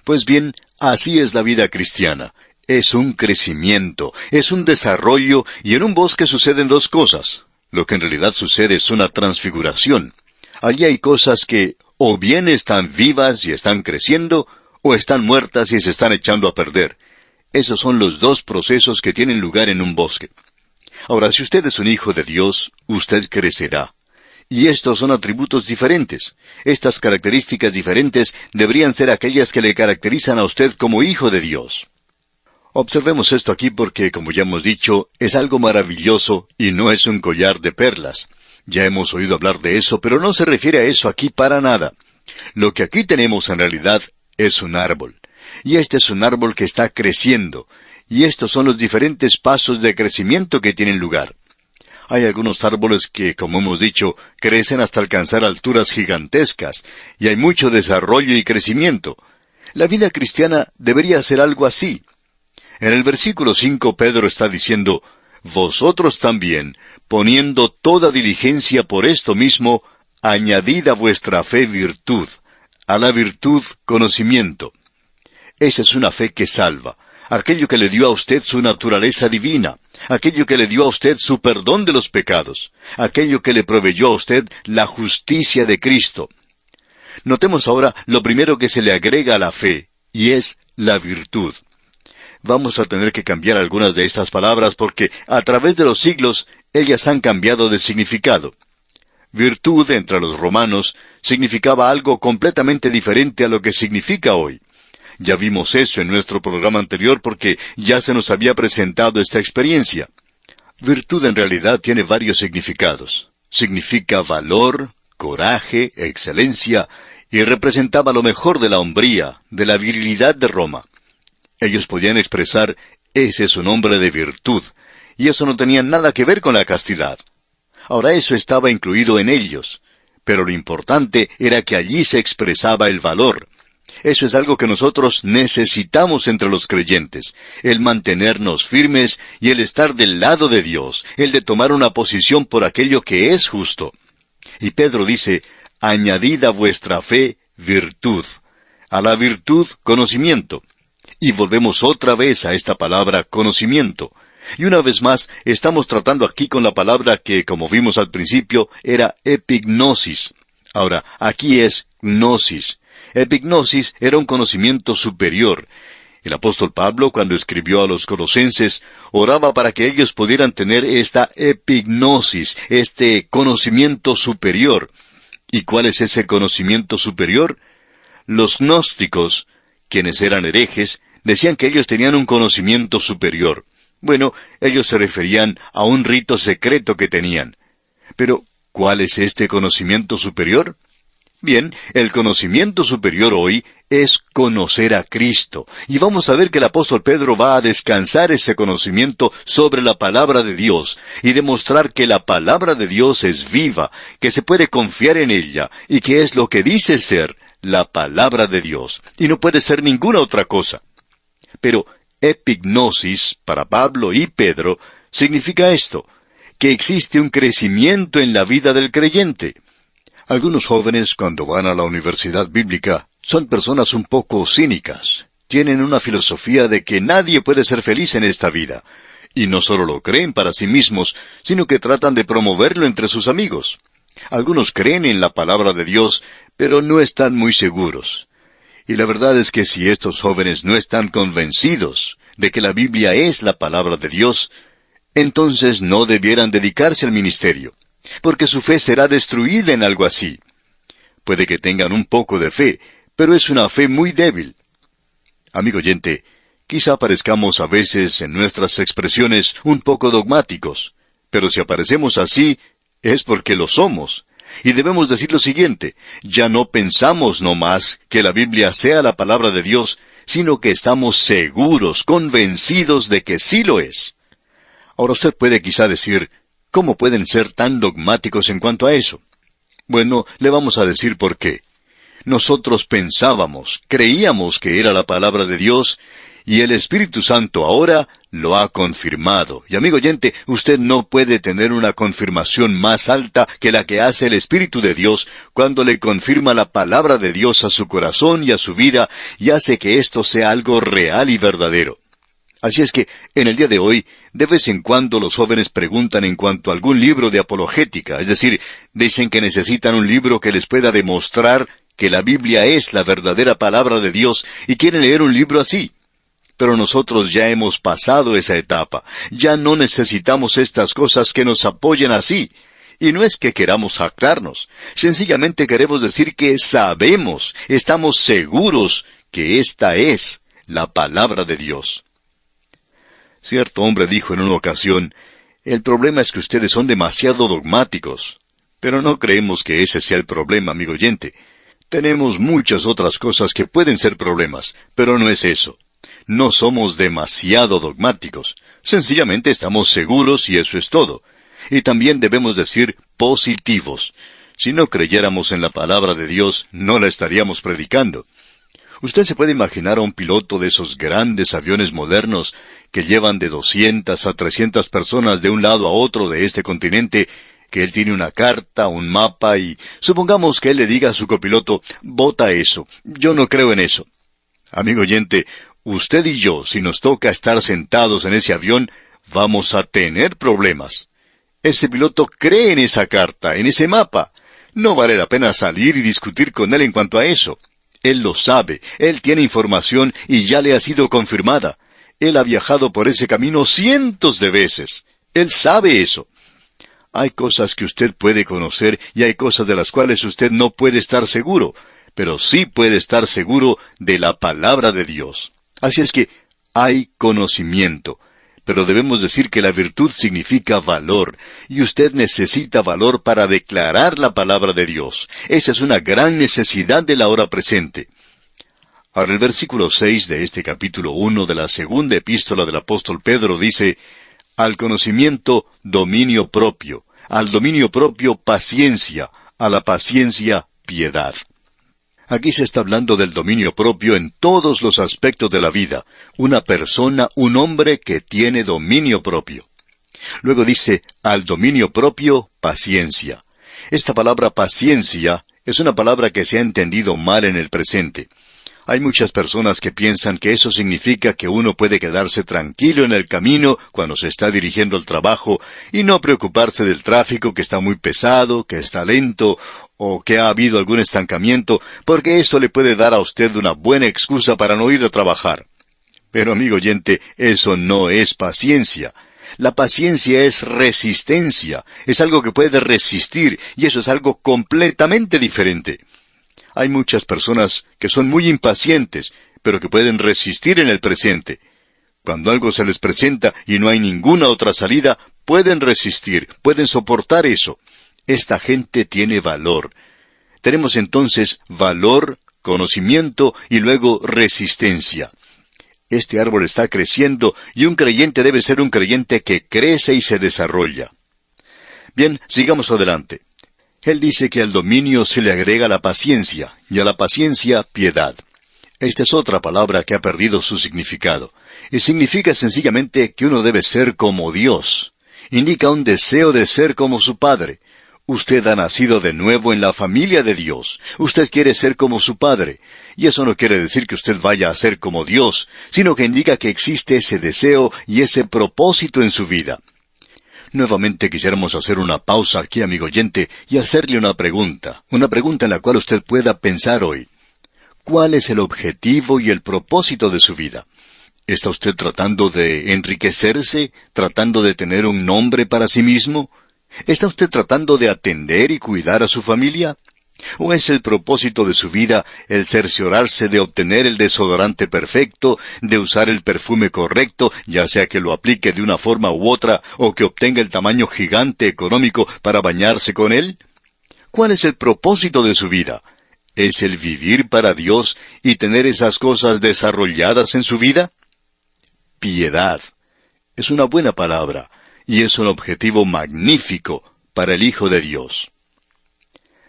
Pues bien, así es la vida cristiana. Es un crecimiento, es un desarrollo, y en un bosque suceden dos cosas. Lo que en realidad sucede es una transfiguración. Allí hay cosas que o bien están vivas y están creciendo, o están muertas y se están echando a perder. Esos son los dos procesos que tienen lugar en un bosque. Ahora, si usted es un hijo de Dios, usted crecerá. Y estos son atributos diferentes. Estas características diferentes deberían ser aquellas que le caracterizan a usted como hijo de Dios. Observemos esto aquí porque, como ya hemos dicho, es algo maravilloso y no es un collar de perlas. Ya hemos oído hablar de eso, pero no se refiere a eso aquí para nada. Lo que aquí tenemos en realidad es un árbol. Y este es un árbol que está creciendo. Y estos son los diferentes pasos de crecimiento que tienen lugar. Hay algunos árboles que, como hemos dicho, crecen hasta alcanzar alturas gigantescas, y hay mucho desarrollo y crecimiento. La vida cristiana debería ser algo así. En el versículo 5 Pedro está diciendo, vosotros también, poniendo toda diligencia por esto mismo, añadid a vuestra fe virtud, a la virtud conocimiento. Esa es una fe que salva, aquello que le dio a usted su naturaleza divina, aquello que le dio a usted su perdón de los pecados, aquello que le proveyó a usted la justicia de Cristo. Notemos ahora lo primero que se le agrega a la fe, y es la virtud. Vamos a tener que cambiar algunas de estas palabras porque a través de los siglos ellas han cambiado de significado. Virtud entre los romanos significaba algo completamente diferente a lo que significa hoy. Ya vimos eso en nuestro programa anterior porque ya se nos había presentado esta experiencia. Virtud en realidad tiene varios significados. Significa valor, coraje, excelencia, y representaba lo mejor de la hombría, de la virilidad de Roma. Ellos podían expresar, ese es un hombre de virtud, y eso no tenía nada que ver con la castidad. Ahora eso estaba incluido en ellos, pero lo importante era que allí se expresaba el valor. Eso es algo que nosotros necesitamos entre los creyentes, el mantenernos firmes y el estar del lado de Dios, el de tomar una posición por aquello que es justo. Y Pedro dice, añadid a vuestra fe virtud, a la virtud conocimiento. Y volvemos otra vez a esta palabra conocimiento. Y una vez más, estamos tratando aquí con la palabra que, como vimos al principio, era epignosis. Ahora, aquí es gnosis. Epignosis era un conocimiento superior. El apóstol Pablo, cuando escribió a los colosenses, oraba para que ellos pudieran tener esta epignosis, este conocimiento superior. ¿Y cuál es ese conocimiento superior? Los gnósticos, quienes eran herejes, decían que ellos tenían un conocimiento superior. Bueno, ellos se referían a un rito secreto que tenían. Pero, ¿cuál es este conocimiento superior? Bien, el conocimiento superior hoy es conocer a Cristo. Y vamos a ver que el apóstol Pedro va a descansar ese conocimiento sobre la palabra de Dios y demostrar que la palabra de Dios es viva, que se puede confiar en ella y que es lo que dice ser la palabra de Dios. Y no puede ser ninguna otra cosa. Pero epignosis, para Pablo y Pedro, significa esto, que existe un crecimiento en la vida del creyente. Algunos jóvenes, cuando van a la universidad bíblica, son personas un poco cínicas. Tienen una filosofía de que nadie puede ser feliz en esta vida. Y no solo lo creen para sí mismos, sino que tratan de promoverlo entre sus amigos. Algunos creen en la palabra de Dios, pero no están muy seguros. Y la verdad es que si estos jóvenes no están convencidos de que la Biblia es la palabra de Dios, entonces no debieran dedicarse al ministerio, porque su fe será destruida en algo así. Puede que tengan un poco de fe, pero es una fe muy débil. Amigo oyente, quizá parezcamos a veces en nuestras expresiones un poco dogmáticos, pero si aparecemos así, es porque lo somos. Y debemos decir lo siguiente, ya no pensamos no más que la Biblia sea la palabra de Dios, sino que estamos seguros, convencidos de que sí lo es. Ahora usted puede quizá decir, ¿cómo pueden ser tan dogmáticos en cuanto a eso? Bueno, le vamos a decir por qué. Nosotros pensábamos, creíamos que era la palabra de Dios, y el Espíritu Santo ahora lo ha confirmado. Y amigo oyente, usted no puede tener una confirmación más alta que la que hace el Espíritu de Dios cuando le confirma la palabra de Dios a su corazón y a su vida, y hace que esto sea algo real y verdadero. Así es que, en el día de hoy, de vez en cuando los jóvenes preguntan en cuanto a algún libro de apologética, es decir, dicen que necesitan un libro que les pueda demostrar que la Biblia es la verdadera palabra de Dios, y quieren leer un libro así. Pero nosotros ya hemos pasado esa etapa, ya no necesitamos estas cosas que nos apoyen así. Y no es que queramos jactarnos, sencillamente queremos decir que sabemos, estamos seguros que esta es la palabra de Dios. Cierto hombre dijo en una ocasión, el problema es que ustedes son demasiado dogmáticos. Pero no creemos que ese sea el problema, amigo oyente. Tenemos muchas otras cosas que pueden ser problemas, pero no es eso. No somos demasiado dogmáticos. Sencillamente estamos seguros y eso es todo. Y también debemos decir positivos. Si no creyéramos en la palabra de Dios, no la estaríamos predicando. Usted se puede imaginar a un piloto de esos grandes aviones modernos que llevan de 200 a 300 personas de un lado a otro de este continente, que él tiene una carta, un mapa y supongamos que él le diga a su copiloto, bota eso, yo no creo en eso. Amigo oyente, usted y yo, si nos toca estar sentados en ese avión, vamos a tener problemas. Ese piloto cree en esa carta, en ese mapa. No vale la pena salir y discutir con él en cuanto a eso. Él lo sabe, él tiene información y ya le ha sido confirmada. Él ha viajado por ese camino cientos de veces. Él sabe eso. Hay cosas que usted puede conocer y hay cosas de las cuales usted no puede estar seguro, pero sí puede estar seguro de la palabra de Dios. Así es que hay conocimiento, pero debemos decir que la virtud significa valor, y usted necesita valor para declarar la palabra de Dios. Esa es una gran necesidad de la hora presente. Ahora el versículo 6 de este capítulo 1 de la segunda epístola del apóstol Pedro dice, al conocimiento, dominio propio, al dominio propio, paciencia, a la paciencia, piedad. Aquí se está hablando del dominio propio en todos los aspectos de la vida. Una persona, un hombre que tiene dominio propio. Luego dice, al dominio propio, paciencia. Esta palabra paciencia es una palabra que se ha entendido mal en el presente. Hay muchas personas que piensan que eso significa que uno puede quedarse tranquilo en el camino cuando se está dirigiendo al trabajo y no preocuparse del tráfico que está muy pesado, que está lento o que ha habido algún estancamiento, porque eso le puede dar a usted una buena excusa para no ir a trabajar. Pero amigo oyente, eso no es paciencia. La paciencia es resistencia, es algo que puede resistir y eso es algo completamente diferente. Hay muchas personas que son muy impacientes, pero que pueden resistir en el presente. Cuando algo se les presenta y no hay ninguna otra salida, pueden resistir, pueden soportar eso. Esta gente tiene valor. tenemos entonces valor, conocimiento y luego resistencia. Este árbol está creciendo y un creyente debe ser un creyente que crece y se desarrolla. Bien, sigamos adelante. Él dice que al dominio se le agrega la paciencia, y a la paciencia, piedad. Esta es otra palabra que ha perdido su significado, y significa sencillamente que uno debe ser como Dios. Indica un deseo de ser como su Padre. Usted ha nacido de nuevo en la familia de Dios. Usted quiere ser como su Padre. Y eso no quiere decir que usted vaya a ser como Dios, sino que indica que existe ese deseo y ese propósito en su vida. Nuevamente quisiéramos hacer una pausa aquí, amigo oyente, y hacerle una pregunta en la cual usted pueda pensar hoy. ¿Cuál es el objetivo y el propósito de su vida? ¿Está usted tratando de enriquecerse, tratando de tener un nombre para sí mismo? ¿Está usted tratando de atender y cuidar a su familia? ¿O es el propósito de su vida el cerciorarse de obtener el desodorante perfecto, de usar el perfume correcto, ya sea que lo aplique de una forma u otra, o que obtenga el tamaño gigante económico para bañarse con él? ¿Cuál es el propósito de su vida? ¿Es el vivir para Dios y tener esas cosas desarrolladas en su vida? Piedad. Es una buena palabra, y es un objetivo magnífico para el Hijo de Dios.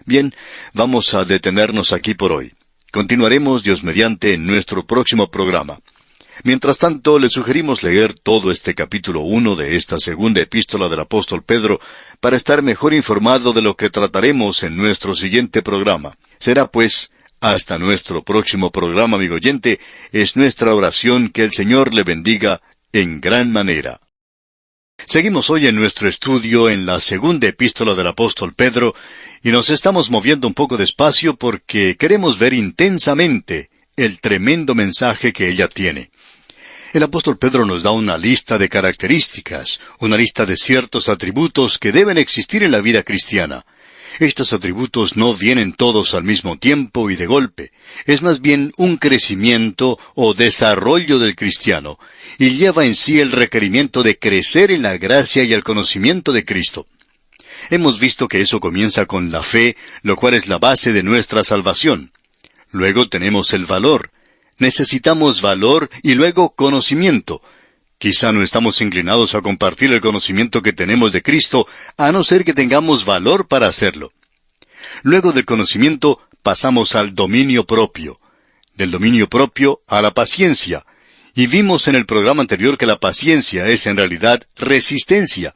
Bien, vamos a detenernos aquí por hoy. Continuaremos, Dios mediante, en nuestro próximo programa. Mientras tanto, le sugerimos leer todo este capítulo 1 de esta segunda epístola del apóstol Pedro para estar mejor informado de lo que trataremos en nuestro siguiente programa. Será pues, hasta nuestro próximo programa, amigo oyente, es nuestra oración que el Señor le bendiga en gran manera. Seguimos hoy en nuestro estudio en la segunda epístola del apóstol Pedro, y nos estamos moviendo un poco despacio porque queremos ver intensamente el tremendo mensaje que ella tiene. El apóstol Pedro nos da una lista de características, una lista de ciertos atributos que deben existir en la vida cristiana. Estos atributos no vienen todos al mismo tiempo y de golpe. Es más bien un crecimiento o desarrollo del cristiano, y lleva en sí el requerimiento de crecer en la gracia y el conocimiento de Cristo. Hemos visto que eso comienza con la fe, lo cual es la base de nuestra salvación. Luego tenemos el valor. Necesitamos valor y luego conocimiento. Quizá no estamos inclinados a compartir el conocimiento que tenemos de Cristo, a no ser que tengamos valor para hacerlo. Luego del conocimiento pasamos al dominio propio. Del dominio propio a la paciencia. Y vimos en el programa anterior que la paciencia es en realidad resistencia.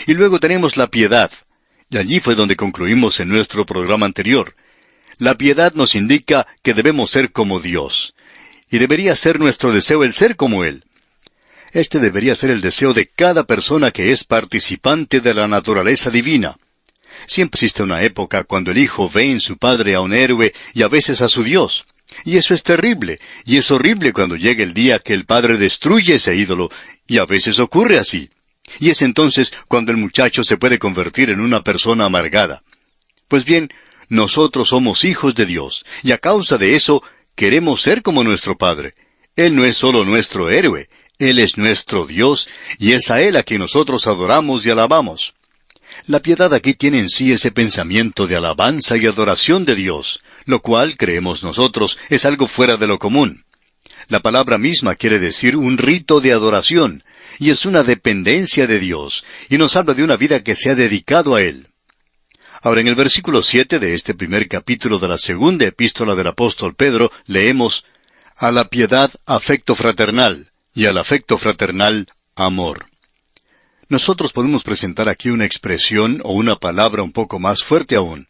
Y luego tenemos la piedad. Y allí fue donde concluimos en nuestro programa anterior. La piedad nos indica que debemos ser como Dios. Y debería ser nuestro deseo el ser como Él. Este debería ser el deseo de cada persona que es participante de la naturaleza divina. Siempre existe una época cuando el hijo ve en su padre a un héroe y a veces a su Dios. Y eso es terrible, y es horrible cuando llega el día que el padre destruye ese ídolo, y a veces ocurre así. Y es entonces cuando el muchacho se puede convertir en una persona amargada. Pues bien, nosotros somos hijos de Dios, y a causa de eso queremos ser como nuestro Padre. Él no es solo nuestro héroe, Él es nuestro Dios, y es a Él a quien nosotros adoramos y alabamos. La piedad aquí tiene en sí ese pensamiento de alabanza y adoración de Dios, lo cual, creemos nosotros, es algo fuera de lo común. La palabra misma quiere decir un rito de adoración, y es una dependencia de Dios, y nos habla de una vida que se ha dedicado a Él. Ahora, en el versículo 7 de este primer capítulo de la segunda epístola del apóstol Pedro, leemos: a la piedad, afecto fraternal, y al afecto fraternal, amor. Nosotros podemos presentar aquí una expresión o una palabra un poco más fuerte aún.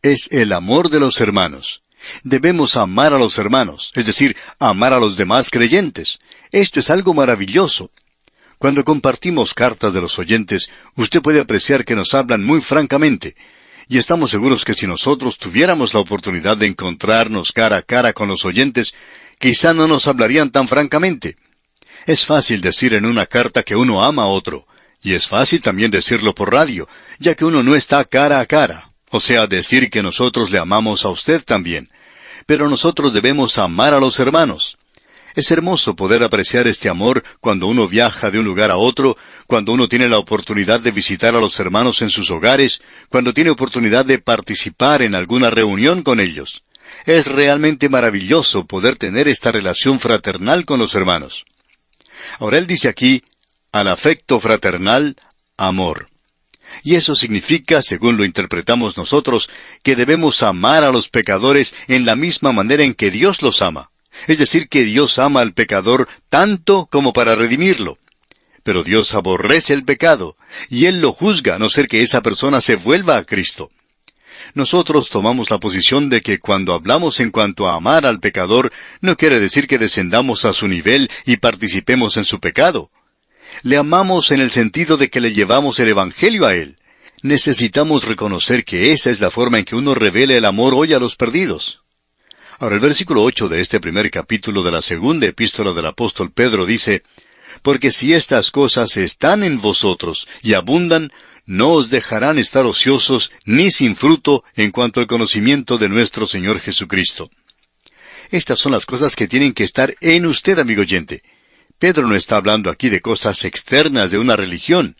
Es el amor de los hermanos. Debemos amar a los hermanos, es decir, amar a los demás creyentes. Esto es algo maravilloso. Cuando compartimos cartas de los oyentes, usted puede apreciar que nos hablan muy francamente. Y estamos seguros que si nosotros tuviéramos la oportunidad de encontrarnos cara a cara con los oyentes, quizá no nos hablarían tan francamente. Es fácil decir en una carta que uno ama a otro, y es fácil también decirlo por radio, ya que uno no está cara a cara, o sea, decir que nosotros le amamos a usted también. Pero nosotros debemos amar a los hermanos. Es hermoso poder apreciar este amor cuando uno viaja de un lugar a otro, cuando uno tiene la oportunidad de visitar a los hermanos en sus hogares, cuando tiene oportunidad de participar en alguna reunión con ellos. Es realmente maravilloso poder tener esta relación fraternal con los hermanos. Ahora él dice aquí, al afecto fraternal, amor. Y eso significa, según lo interpretamos nosotros, que debemos amar a los pecadores en la misma manera en que Dios los ama. Es decir, que Dios ama al pecador tanto como para redimirlo. Pero Dios aborrece el pecado, y Él lo juzga a no ser que esa persona se vuelva a Cristo. Nosotros tomamos la posición de que cuando hablamos en cuanto a amar al pecador, no quiere decir que descendamos a su nivel y participemos en su pecado. Le amamos en el sentido de que le llevamos el Evangelio a Él. Necesitamos reconocer que esa es la forma en que uno revela el amor hoy a los perdidos. Ahora el versículo 8 de este primer capítulo de la segunda epístola del apóstol Pedro dice, «Porque si estas cosas están en vosotros y abundan, no os dejarán estar ociosos ni sin fruto en cuanto al conocimiento de nuestro Señor Jesucristo». Estas son las cosas que tienen que estar en usted, amigo oyente. Pedro no está hablando aquí de cosas externas de una religión.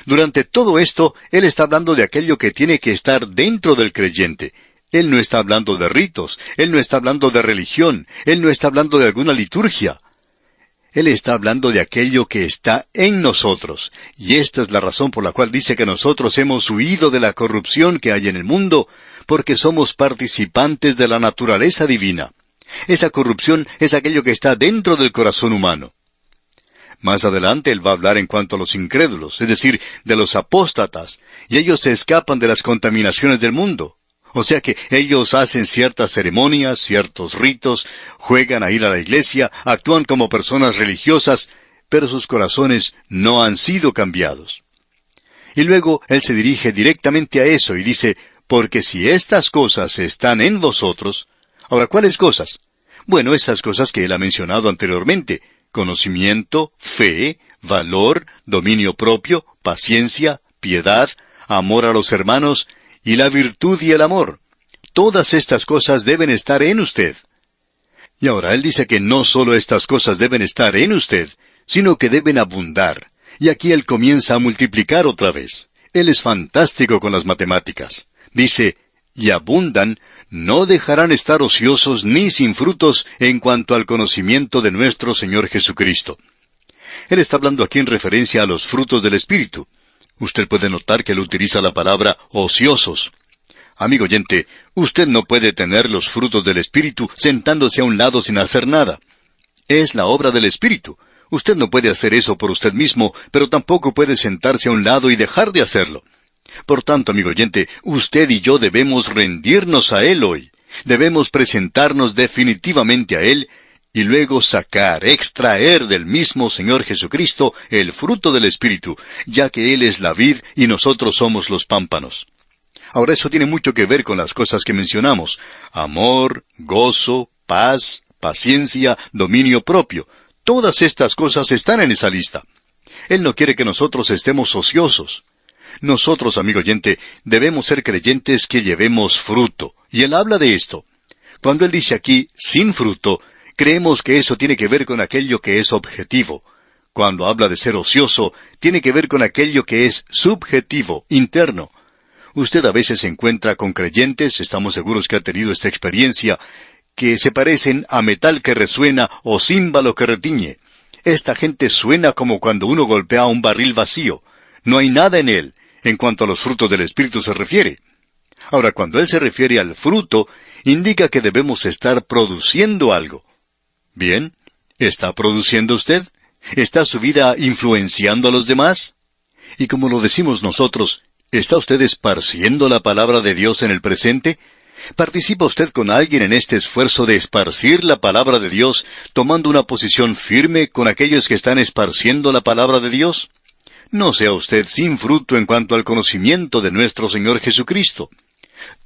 Durante todo esto, él está hablando de aquello que tiene que estar dentro del creyente. Él no está hablando de ritos, él no está hablando de religión, él no está hablando de alguna liturgia. Él está hablando de aquello que está en nosotros. Y esta es la razón por la cual dice que nosotros hemos huido de la corrupción que hay en el mundo, porque somos participantes de la naturaleza divina. Esa corrupción es aquello que está dentro del corazón humano. Más adelante él va a hablar en cuanto a los incrédulos, es decir, de los apóstatas, y ellos se escapan de las contaminaciones del mundo. O sea que ellos hacen ciertas ceremonias, ciertos ritos, juegan a ir a la iglesia, actúan como personas religiosas, pero sus corazones no han sido cambiados. Y luego él se dirige directamente a eso y dice, porque si estas cosas están en vosotros. Ahora, ¿cuáles cosas? Bueno, esas cosas que él ha mencionado anteriormente: conocimiento, fe, valor, dominio propio, paciencia, piedad, amor a los hermanos, y la virtud y el amor. Todas estas cosas deben estar en usted. Y ahora él dice que no solo estas cosas deben estar en usted, sino que deben abundar. Y aquí él comienza a multiplicar otra vez. Él es fantástico con las matemáticas. Dice, y abundan, no dejarán estar ociosos ni sin frutos en cuanto al conocimiento de nuestro Señor Jesucristo. Él está hablando aquí en referencia a los frutos del Espíritu. Usted puede notar que él utiliza la palabra ociosos. Amigo oyente, usted no puede tener los frutos del Espíritu sentándose a un lado sin hacer nada. Es la obra del Espíritu. Usted no puede hacer eso por usted mismo, pero tampoco puede sentarse a un lado y dejar de hacerlo. Por tanto, amigo oyente, usted y yo debemos rendirnos a Él hoy. Debemos presentarnos definitivamente a Él y luego extraer del mismo Señor Jesucristo el fruto del Espíritu, ya que Él es la vid y nosotros somos los pámpanos. Ahora eso tiene mucho que ver con las cosas que mencionamos: amor, gozo, paz, paciencia, dominio propio. Todas estas cosas están en esa lista. Él no quiere que nosotros estemos ociosos. Nosotros, amigo oyente, debemos ser creyentes que llevemos fruto. Y él habla de esto. Cuando él dice aquí, sin fruto, creemos que eso tiene que ver con aquello que es objetivo. Cuando habla de ser ocioso, tiene que ver con aquello que es subjetivo, interno. Usted a veces se encuentra con creyentes, estamos seguros que ha tenido esta experiencia, que se parecen a metal que resuena o címbalo que retiñe. Esta gente suena como cuando uno golpea un barril vacío. No hay nada en él, en cuanto a los frutos del Espíritu se refiere. Ahora, cuando él se refiere al fruto, indica que debemos estar produciendo algo. Bien, ¿está produciendo usted? ¿Está su vida influenciando a los demás? Y como lo decimos nosotros, ¿está usted esparciendo la palabra de Dios en el presente? ¿Participa usted con alguien en este esfuerzo de esparcir la palabra de Dios, tomando una posición firme con aquellos que están esparciendo la palabra de Dios? No sea usted sin fruto en cuanto al conocimiento de nuestro Señor Jesucristo.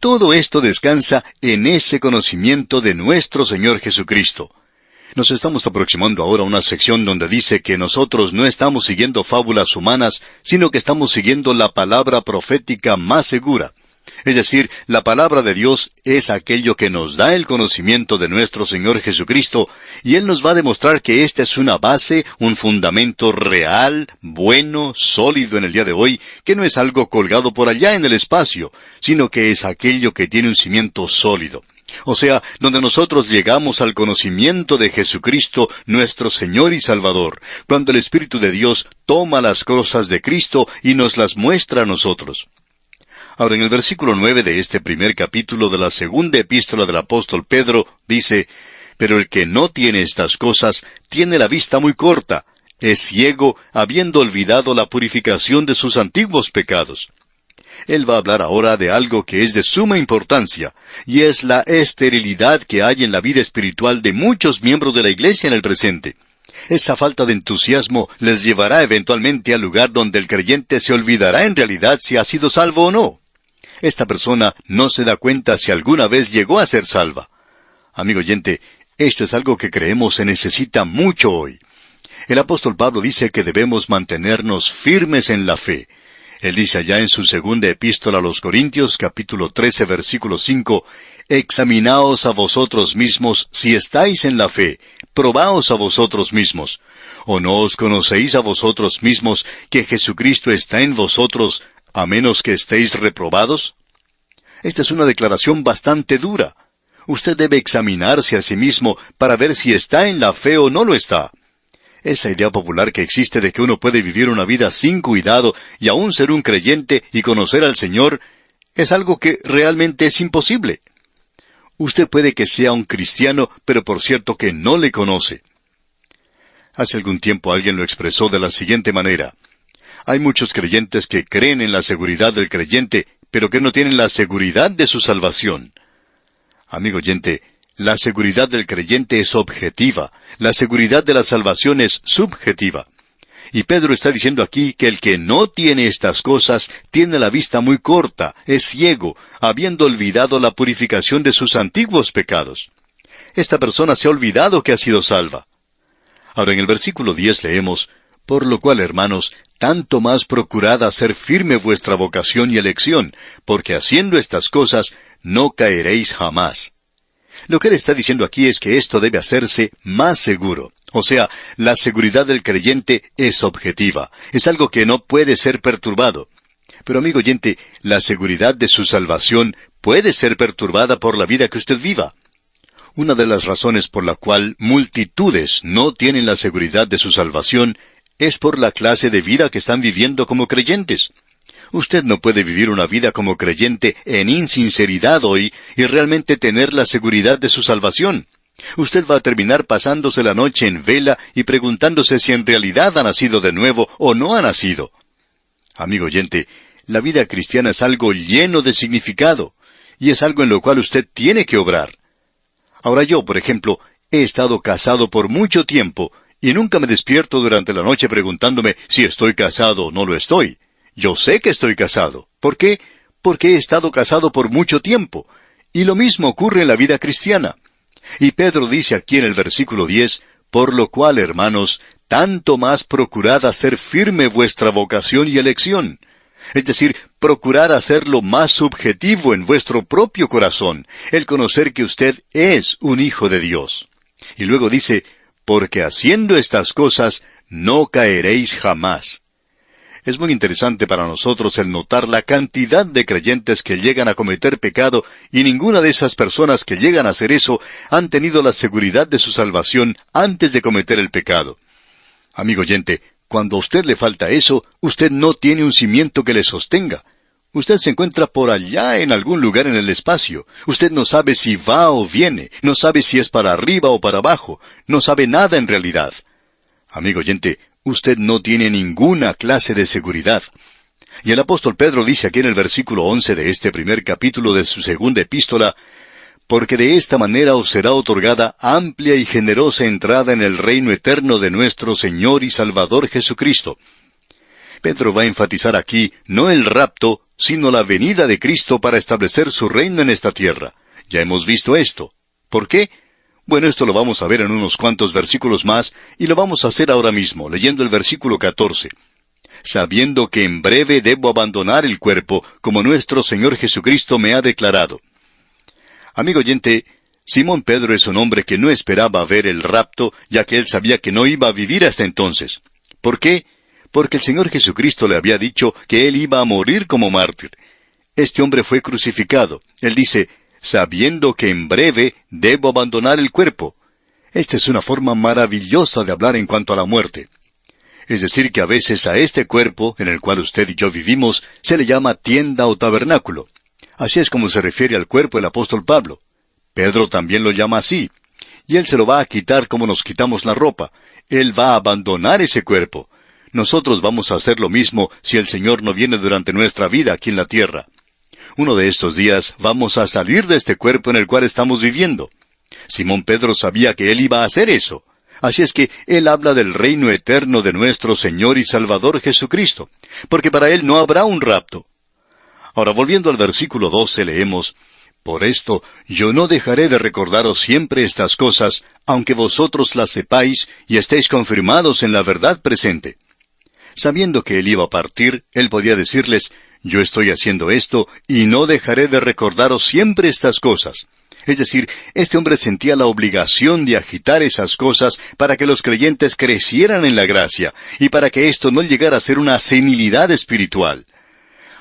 Todo esto descansa en ese conocimiento de nuestro Señor Jesucristo. Nos estamos aproximando ahora a una sección donde dice que nosotros no estamos siguiendo fábulas humanas, sino que estamos siguiendo la palabra profética más segura. Es decir, la palabra de Dios es aquello que nos da el conocimiento de nuestro Señor Jesucristo, y Él nos va a demostrar que esta es una base, un fundamento real, bueno, sólido en el día de hoy, que no es algo colgado por allá en el espacio, sino que es aquello que tiene un cimiento sólido. O sea, donde nosotros llegamos al conocimiento de Jesucristo, nuestro Señor y Salvador, cuando el Espíritu de Dios toma las cosas de Cristo y nos las muestra a nosotros. Ahora, en el versículo 9 de este primer capítulo de la segunda epístola del apóstol Pedro, dice, «Pero el que no tiene estas cosas, tiene la vista muy corta, es ciego, habiendo olvidado la purificación de sus antiguos pecados». Él va a hablar ahora de algo que es de suma importancia, y es la esterilidad que hay en la vida espiritual de muchos miembros de la iglesia en el presente. Esa falta de entusiasmo les llevará eventualmente al lugar donde el creyente se olvidará en realidad si ha sido salvo o no. Esta persona no se da cuenta si alguna vez llegó a ser salva. Amigo oyente, esto es algo que creemos se necesita mucho hoy. El apóstol Pablo dice que debemos mantenernos firmes en la fe. Él dice allá en su segunda epístola a los Corintios, capítulo 13, versículo 5, «Examinaos a vosotros mismos si estáis en la fe, probaos a vosotros mismos. ¿O no os conocéis a vosotros mismos que Jesucristo está en vosotros, a menos que estéis reprobados?» Esta es una declaración bastante dura. Usted debe examinarse a sí mismo para ver si está en la fe o no lo está. Esa idea popular que existe de que uno puede vivir una vida sin cuidado y aún ser un creyente y conocer al Señor, es algo que realmente es imposible. Usted puede que sea un cristiano, pero por cierto que no le conoce. Hace algún tiempo alguien lo expresó de la siguiente manera. Hay muchos creyentes que creen en la seguridad del creyente, pero que no tienen la seguridad de su salvación. Amigo oyente, la seguridad del creyente es objetiva, la seguridad de la salvación es subjetiva. Y Pedro está diciendo aquí que el que no tiene estas cosas tiene la vista muy corta, es ciego, habiendo olvidado la purificación de sus antiguos pecados. Esta persona se ha olvidado que ha sido salva. Ahora en el versículo 10 leemos, «Por lo cual, hermanos, tanto más procurad hacer firme vuestra vocación y elección, porque haciendo estas cosas no caeréis jamás». Lo que él está diciendo aquí es que esto debe hacerse más seguro. O sea, la seguridad del creyente es objetiva. Es algo que no puede ser perturbado. Pero amigo oyente, la seguridad de su salvación puede ser perturbada por la vida que usted viva. Una de las razones por la cual multitudes no tienen la seguridad de su salvación es por la clase de vida que están viviendo como creyentes. Usted no puede vivir una vida como creyente en insinceridad hoy y realmente tener la seguridad de su salvación. Usted va a terminar pasándose la noche en vela y preguntándose si en realidad ha nacido de nuevo o no ha nacido. Amigo oyente, la vida cristiana es algo lleno de significado, y es algo en lo cual usted tiene que obrar. Ahora yo, por ejemplo, he estado casado por mucho tiempo, y nunca me despierto durante la noche preguntándome si estoy casado o no lo estoy. Yo sé que estoy casado. ¿Por qué? Porque he estado casado por mucho tiempo. Y lo mismo ocurre en la vida cristiana. Y Pedro dice aquí en el versículo 10, «Por lo cual, hermanos, tanto más procurad hacer firme vuestra vocación y elección». Es decir, procurad hacerlo más subjetivo en vuestro propio corazón, el conocer que usted es un hijo de Dios. Y luego dice, «Porque haciendo estas cosas no caeréis jamás». Es muy interesante para nosotros el notar la cantidad de creyentes que llegan a cometer pecado y ninguna de esas personas que llegan a hacer eso han tenido la seguridad de su salvación antes de cometer el pecado. Amigo oyente, cuando a usted le falta eso, usted no tiene un cimiento que le sostenga. Usted se encuentra por allá en algún lugar en el espacio. Usted no sabe si va o viene, no sabe si es para arriba o para abajo, no sabe nada en realidad. Amigo oyente, usted no tiene ninguna clase de seguridad. Y el apóstol Pedro dice aquí en el versículo 11 de este primer capítulo de su segunda epístola, «Porque de esta manera os será otorgada amplia y generosa entrada en el reino eterno de nuestro Señor y Salvador Jesucristo». Pedro va a enfatizar aquí no el rapto, sino la venida de Cristo para establecer su reino en esta tierra. Ya hemos visto esto. ¿Por qué? Bueno, esto lo vamos a ver en unos cuantos versículos más, y lo vamos a hacer ahora mismo, leyendo el versículo 14. sabiendo que en breve debo abandonar el cuerpo, como nuestro Señor Jesucristo me ha declarado. Amigo oyente, Simón Pedro es un hombre que no esperaba ver el rapto, ya que él sabía que no iba a vivir hasta entonces. ¿Por qué? Porque el Señor Jesucristo le había dicho que él iba a morir como mártir. Este hombre fue crucificado. Él dice, sabiendo que en breve debo abandonar el cuerpo. Esta es una forma maravillosa de hablar en cuanto a la muerte. Es decir, que a veces a este cuerpo, en el cual usted y yo vivimos, se le llama tienda o tabernáculo. Así es como se refiere al cuerpo el apóstol Pablo. Pedro también lo llama así. Y él se lo va a quitar como nos quitamos la ropa. Él va a abandonar ese cuerpo. Nosotros vamos a hacer lo mismo si el Señor no viene durante nuestra vida aquí en la tierra. Uno de estos días vamos a salir de este cuerpo en el cual estamos viviendo. Simón Pedro sabía que él iba a hacer eso. Así es que él habla del reino eterno de nuestro Señor y Salvador Jesucristo, porque para él no habrá un rapto. Ahora, volviendo al versículo 12, leemos, por esto yo no dejaré de recordaros siempre estas cosas, aunque vosotros las sepáis y estéis confirmados en la verdad presente. Sabiendo que él iba a partir, él podía decirles, yo estoy haciendo esto y no dejaré de recordaros siempre estas cosas. Es decir, este hombre sentía la obligación de agitar esas cosas para que los creyentes crecieran en la gracia y para que esto no llegara a ser una senilidad espiritual.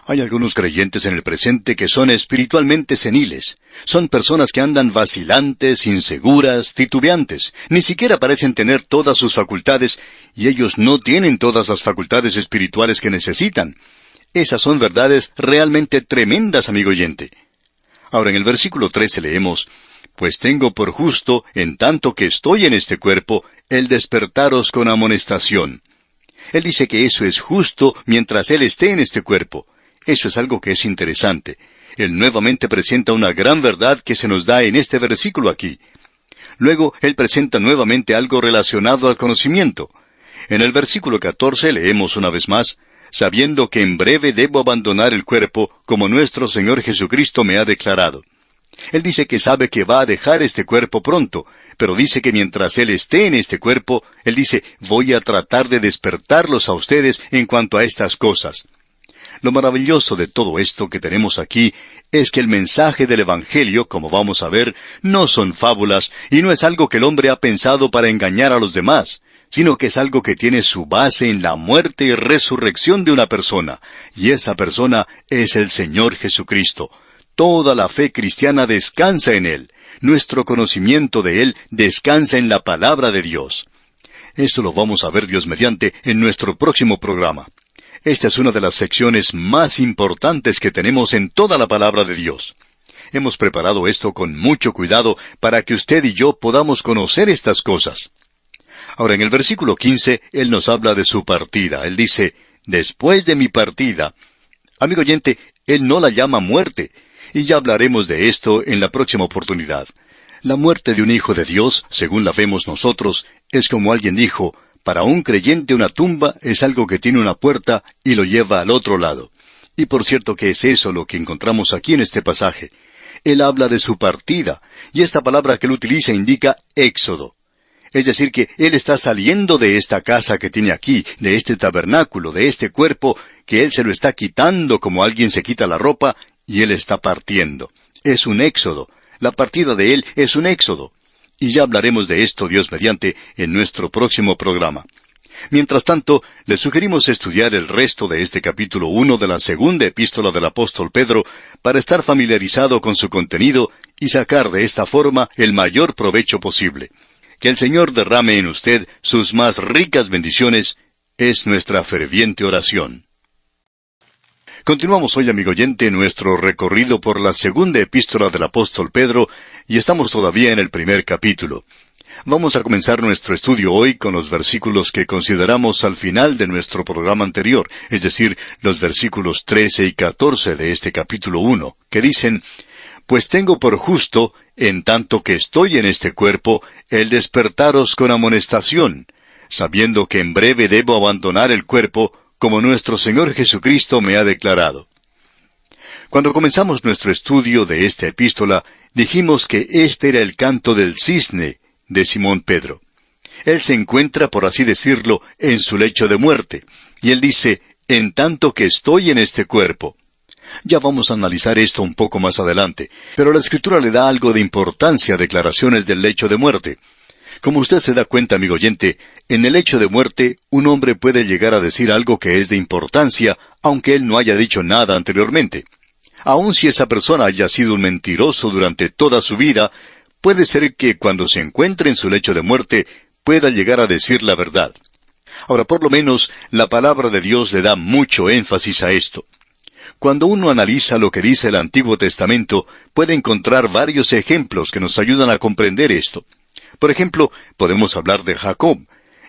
Hay algunos creyentes en el presente que son espiritualmente seniles. Son personas que andan vacilantes, inseguras, titubeantes. Ni siquiera parecen tener todas sus facultades, y ellos no tienen todas las facultades espirituales que necesitan. Esas son verdades realmente tremendas, amigo oyente. Ahora en el versículo 13 leemos, pues tengo por justo, en tanto que estoy en este cuerpo, el despertaros con amonestación. Él dice que eso es justo mientras él esté en este cuerpo. Eso es algo que es interesante. Él nuevamente presenta una gran verdad que se nos da en este versículo aquí. Luego, él presenta nuevamente algo relacionado al conocimiento. En el versículo 14 leemos una vez más, sabiendo que en breve debo abandonar el cuerpo, como nuestro Señor Jesucristo me ha declarado. Él dice que sabe que va a dejar este cuerpo pronto, pero dice que mientras él esté en este cuerpo, él dice, voy a tratar de despertarlos a ustedes en cuanto a estas cosas. Lo maravilloso de todo esto que tenemos aquí es que el mensaje del Evangelio, como vamos a ver, no son fábulas y no es algo que el hombre ha pensado para engañar a los demás, sino que es algo que tiene su base en la muerte y resurrección de una persona, y esa persona es el Señor Jesucristo. Toda la fe cristiana descansa en Él. Nuestro conocimiento de Él descansa en la palabra de Dios. Esto lo vamos a ver, Dios mediante, en nuestro próximo programa. Esta es una de las secciones más importantes que tenemos en toda la palabra de Dios. Hemos preparado esto con mucho cuidado para que usted y yo podamos conocer estas cosas. Ahora, en el versículo 15, Él nos habla de su partida. Él dice, después de mi partida. Amigo oyente, Él no la llama muerte, y ya hablaremos de esto en la próxima oportunidad. La muerte de un hijo de Dios, según la vemos nosotros, es como alguien dijo, para un creyente una tumba es algo que tiene una puerta y lo lleva al otro lado. Y por cierto que es eso lo que encontramos aquí en este pasaje. Él habla de su partida, y esta palabra que él utiliza indica éxodo. Es decir que él está saliendo de esta casa que tiene aquí, de este tabernáculo, de este cuerpo, que él se lo está quitando como alguien se quita la ropa, y él está partiendo. Es un éxodo. La partida de él es un éxodo. Y ya hablaremos de esto, Dios mediante, en nuestro próximo programa. Mientras tanto, le sugerimos estudiar el resto de este capítulo 1 de la segunda epístola del apóstol Pedro para estar familiarizado con su contenido y sacar de esta forma el mayor provecho posible. Que el Señor derrame en usted sus más ricas bendiciones es nuestra ferviente oración. Continuamos hoy, amigo oyente, nuestro recorrido por la segunda epístola del apóstol Pedro, y estamos todavía en el primer capítulo. Vamos a comenzar nuestro estudio hoy con los versículos que consideramos al final de nuestro programa anterior, es decir, los versículos 13 y 14 de este capítulo 1, que dicen, pues tengo por justo, en tanto que estoy en este cuerpo, el despertaros con amonestación, sabiendo que en breve debo abandonar el cuerpo, como nuestro Señor Jesucristo me ha declarado. Cuando comenzamos nuestro estudio de esta epístola, dijimos que este era el canto del cisne de Simón Pedro. Él se encuentra, por así decirlo, en su lecho de muerte, y él dice, en tanto que estoy en este cuerpo. Ya vamos a analizar esto un poco más adelante, pero la Escritura le da algo de importancia a declaraciones del lecho de muerte. Como usted se da cuenta, amigo oyente, en el lecho de muerte, un hombre puede llegar a decir algo que es de importancia, aunque él no haya dicho nada anteriormente. Aun si esa persona haya sido un mentiroso durante toda su vida, puede ser que cuando se encuentre en su lecho de muerte, pueda llegar a decir la verdad. Ahora, por lo menos, la palabra de Dios le da mucho énfasis a esto. Cuando uno analiza lo que dice el Antiguo Testamento, puede encontrar varios ejemplos que nos ayudan a comprender esto. Por ejemplo, podemos hablar de Jacob,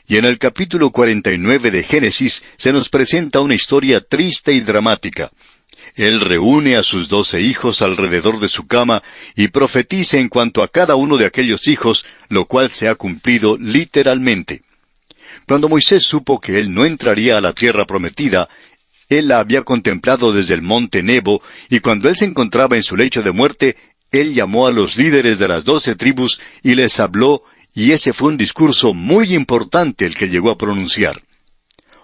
y en el capítulo 49 de Génesis se nos presenta una historia triste y dramática. Él reúne a sus 12 hijos alrededor de su cama y profetiza en cuanto a cada uno de aquellos hijos, lo cual se ha cumplido literalmente. Cuando Moisés supo que él no entraría a la tierra prometida, él la había contemplado desde el monte Nebo, y cuando él se encontraba en su lecho de muerte, él llamó a los líderes de las 12 tribus y les habló, y ese fue un discurso muy importante el que llegó a pronunciar.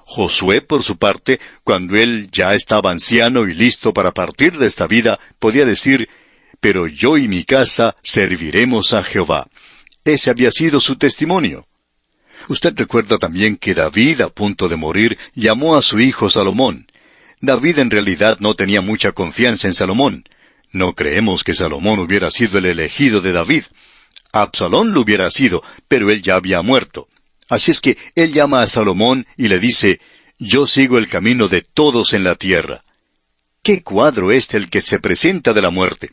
Josué, por su parte, cuando él ya estaba anciano y listo para partir de esta vida, podía decir, «Pero yo y mi casa serviremos a Jehová». Ese había sido su testimonio. Usted recuerda también que David, a punto de morir, llamó a su hijo Salomón. David en realidad no tenía mucha confianza en Salomón. No creemos que Salomón hubiera sido el elegido de David. Absalón lo hubiera sido, pero él ya había muerto. Así es que él llama a Salomón y le dice, «Yo sigo el camino de todos en la tierra». ¿Qué cuadro es el que se presenta de la muerte?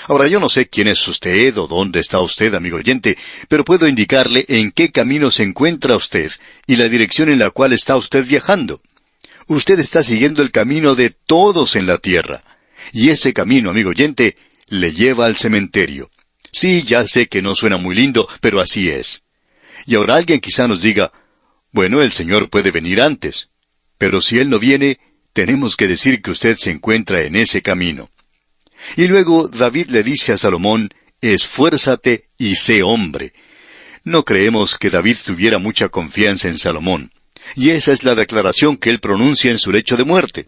Ahora, yo no sé quién es usted o dónde está usted, amigo oyente, pero puedo indicarle en qué camino se encuentra usted y la dirección en la cual está usted viajando. Usted está siguiendo el camino de todos en la tierra. Y ese camino, amigo oyente, le lleva al cementerio. Sí, ya sé que no suena muy lindo, pero así es. Y ahora alguien quizá nos diga, bueno, el Señor puede venir antes. Pero si Él no viene, tenemos que decir que usted se encuentra en ese camino. Y luego David le dice a Salomón, esfuérzate y sé hombre. No creemos que David tuviera mucha confianza en Salomón. Y esa es la declaración que él pronuncia en su lecho de muerte.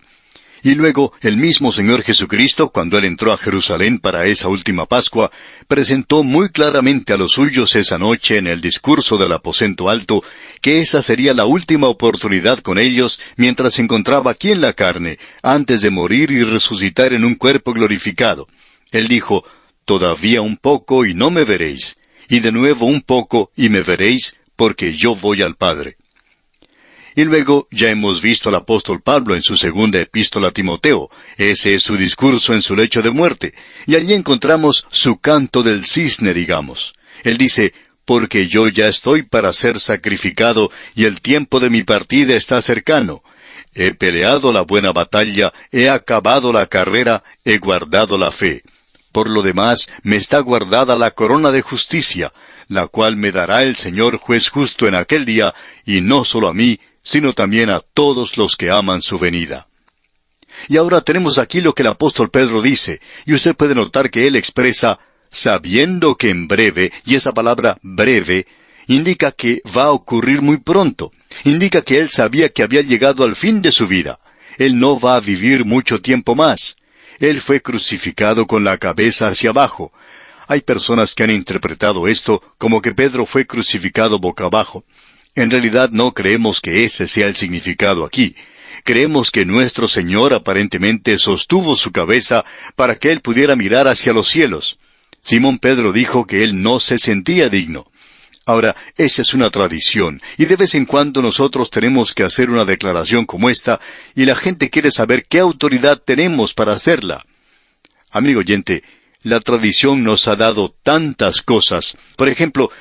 Y luego, el mismo Señor Jesucristo, cuando Él entró a Jerusalén para esa última Pascua, presentó muy claramente a los suyos esa noche en el discurso del aposento alto, que esa sería la última oportunidad con ellos mientras se encontraba aquí en la carne, antes de morir y resucitar en un cuerpo glorificado. Él dijo, «Todavía un poco y no me veréis, y de nuevo un poco y me veréis, porque yo voy al Padre». Y luego ya hemos visto al apóstol Pablo en su segunda epístola a Timoteo. Ese es su discurso en su lecho de muerte. Y allí encontramos su canto del cisne, digamos. Él dice, «Porque yo ya estoy para ser sacrificado, y el tiempo de mi partida está cercano. He peleado la buena batalla, he acabado la carrera, he guardado la fe. Por lo demás, me está guardada la corona de justicia, la cual me dará el Señor juez justo en aquel día, y no solo a mí, sino también a todos los que aman su venida». Y ahora tenemos aquí lo que el apóstol Pedro dice, y usted puede notar que él expresa, sabiendo que en breve, y esa palabra breve, indica que va a ocurrir muy pronto, indica que él sabía que había llegado al fin de su vida, él no va a vivir mucho tiempo más, él fue crucificado con la cabeza hacia abajo. Hay personas que han interpretado esto como que Pedro fue crucificado boca abajo. En realidad no creemos que ese sea el significado aquí. Creemos que nuestro Señor aparentemente sostuvo su cabeza para que Él pudiera mirar hacia los cielos. Simón Pedro dijo que él no se sentía digno. Ahora, esa es una tradición, y de vez en cuando nosotros tenemos que hacer una declaración como esta, y la gente quiere saber qué autoridad tenemos para hacerla. Amigo oyente, la tradición nos ha dado tantas cosas. Por ejemplo,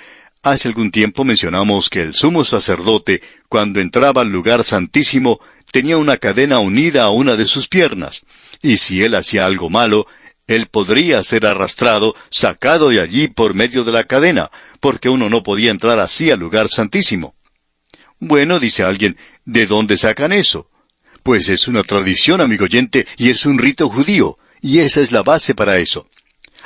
hace algún tiempo mencionamos que el sumo sacerdote, cuando entraba al lugar santísimo, tenía una cadena unida a una de sus piernas, y si él hacía algo malo, él podría ser arrastrado, sacado de allí por medio de la cadena, porque uno no podía entrar así al lugar santísimo. Bueno, dice alguien, ¿de dónde sacan eso? Pues es una tradición, amigo oyente, y es un rito judío, y esa es la base para eso.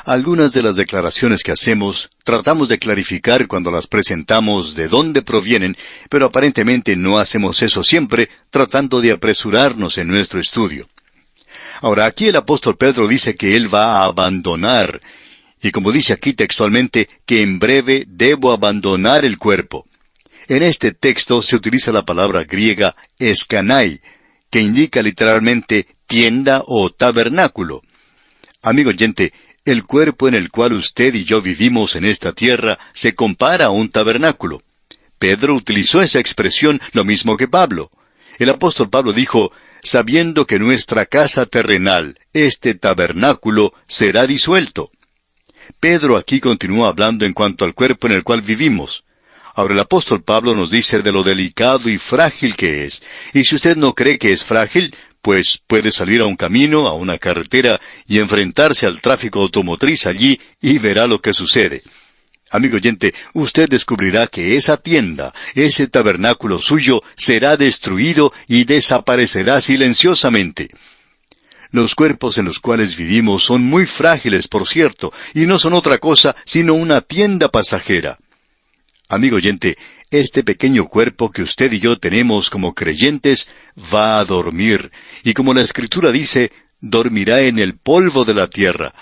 Algunas de las declaraciones que hacemos tratamos de clarificar cuando las presentamos de dónde provienen, pero aparentemente no hacemos eso siempre, tratando de apresurarnos en nuestro estudio. Ahora, aquí el apóstol Pedro dice que él va a abandonar, y como dice aquí textualmente, que en breve debo abandonar el cuerpo. En este texto se utiliza la palabra griega eskanai, que indica literalmente tienda o tabernáculo. Amigo oyente, el cuerpo en el cual usted y yo vivimos en esta tierra se compara a un tabernáculo. Pedro utilizó esa expresión lo mismo que Pablo. El apóstol Pablo dijo, sabiendo que nuestra casa terrenal, este tabernáculo, será disuelto. Pedro aquí continúa hablando en cuanto al cuerpo en el cual vivimos. Ahora el apóstol Pablo nos dice de lo delicado y frágil que es. Y si usted no cree que es frágil, pues puede salir a un camino, a una carretera, y enfrentarse al tráfico automotriz allí, y verá lo que sucede. Amigo oyente, usted descubrirá que esa tienda, ese tabernáculo suyo, será destruido y desaparecerá silenciosamente. Los cuerpos en los cuales vivimos son muy frágiles, por cierto, y no son otra cosa sino una tienda pasajera. Amigo oyente, este pequeño cuerpo que usted y yo tenemos como creyentes va a dormir, y como la Escritura dice, dormirá en el polvo de la tierra.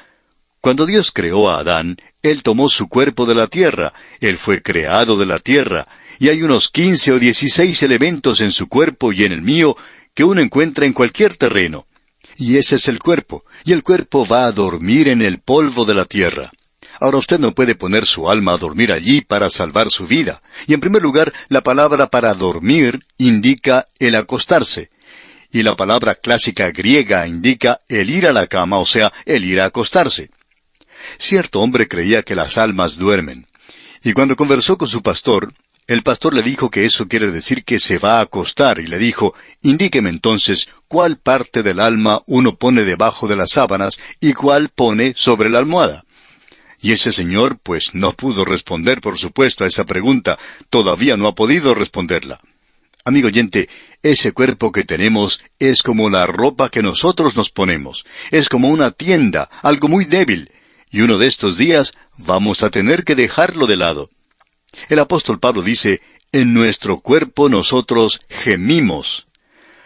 Cuando Dios creó a Adán, Él tomó su cuerpo de la tierra, Él fue creado de la tierra, y hay unos 15 o 16 elementos en su cuerpo y en el mío que uno encuentra en cualquier terreno. Y ese es el cuerpo, y el cuerpo va a dormir en el polvo de la tierra. Ahora usted no puede poner su alma a dormir allí para salvar su vida. Y en primer lugar, la palabra para dormir indica el acostarse. Y la palabra clásica griega indica el ir a la cama, o sea, el ir a acostarse. Cierto hombre creía que las almas duermen. Y cuando conversó con su pastor, el pastor le dijo que eso quiere decir que se va a acostar, y le dijo, indíqueme entonces cuál parte del alma uno pone debajo de las sábanas y cuál pone sobre la almohada. Y ese señor, pues, no pudo responder, por supuesto, a esa pregunta. Todavía no ha podido responderla. Amigo oyente, ese cuerpo que tenemos es como la ropa que nosotros nos ponemos. Es como una tienda, algo muy débil. Y uno de estos días vamos a tener que dejarlo de lado. El apóstol Pablo dice, en nuestro cuerpo nosotros gemimos.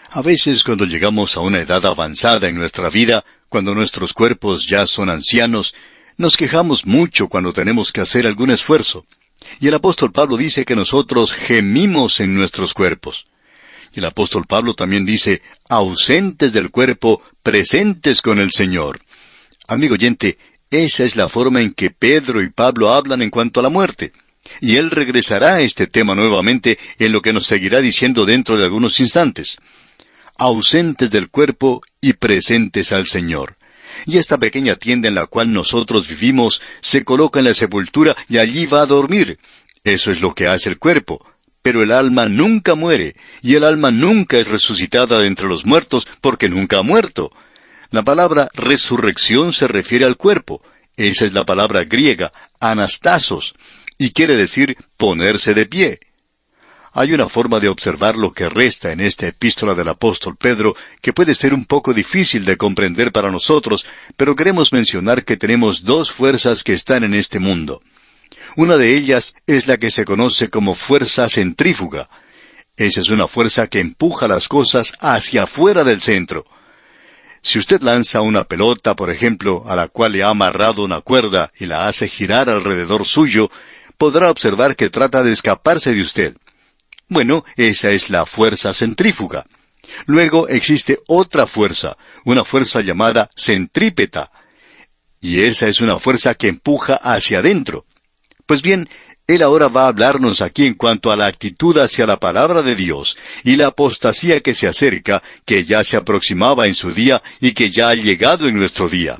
A veces cuando llegamos a una edad avanzada en nuestra vida, cuando nuestros cuerpos ya son ancianos, nos quejamos mucho cuando tenemos que hacer algún esfuerzo. Y el apóstol Pablo dice que nosotros gemimos en nuestros cuerpos. Y el apóstol Pablo también dice, ausentes del cuerpo, presentes con el Señor. Amigo oyente, esa es la forma en que Pedro y Pablo hablan en cuanto a la muerte. Y él regresará a este tema nuevamente en lo que nos seguirá diciendo dentro de algunos instantes. Ausentes del cuerpo y presentes al Señor. Y esta pequeña tienda en la cual nosotros vivimos se coloca en la sepultura y allí va a dormir. Eso es lo que hace el cuerpo. Pero el alma nunca muere, y el alma nunca es resucitada de entre los muertos porque nunca ha muerto. La palabra resurrección se refiere al cuerpo. Esa es la palabra griega, anastasos, y quiere decir ponerse de pie. Hay una forma de observar lo que resta en esta epístola del apóstol Pedro que puede ser un poco difícil de comprender para nosotros, pero queremos mencionar que tenemos dos fuerzas que están en este mundo. Una de ellas es la que se conoce como fuerza centrífuga. Esa es una fuerza que empuja las cosas hacia afuera del centro. Si usted lanza una pelota, por ejemplo, a la cual le ha amarrado una cuerda y la hace girar alrededor suyo, podrá observar que trata de escaparse de usted. Bueno, esa es la fuerza centrífuga. Luego existe otra fuerza, una fuerza llamada centrípeta. Y esa es una fuerza que empuja hacia adentro. Pues bien, él ahora va a hablarnos aquí en cuanto a la actitud hacia la palabra de Dios y la apostasía que se acerca, que ya se aproximaba en su día y que ya ha llegado en nuestro día.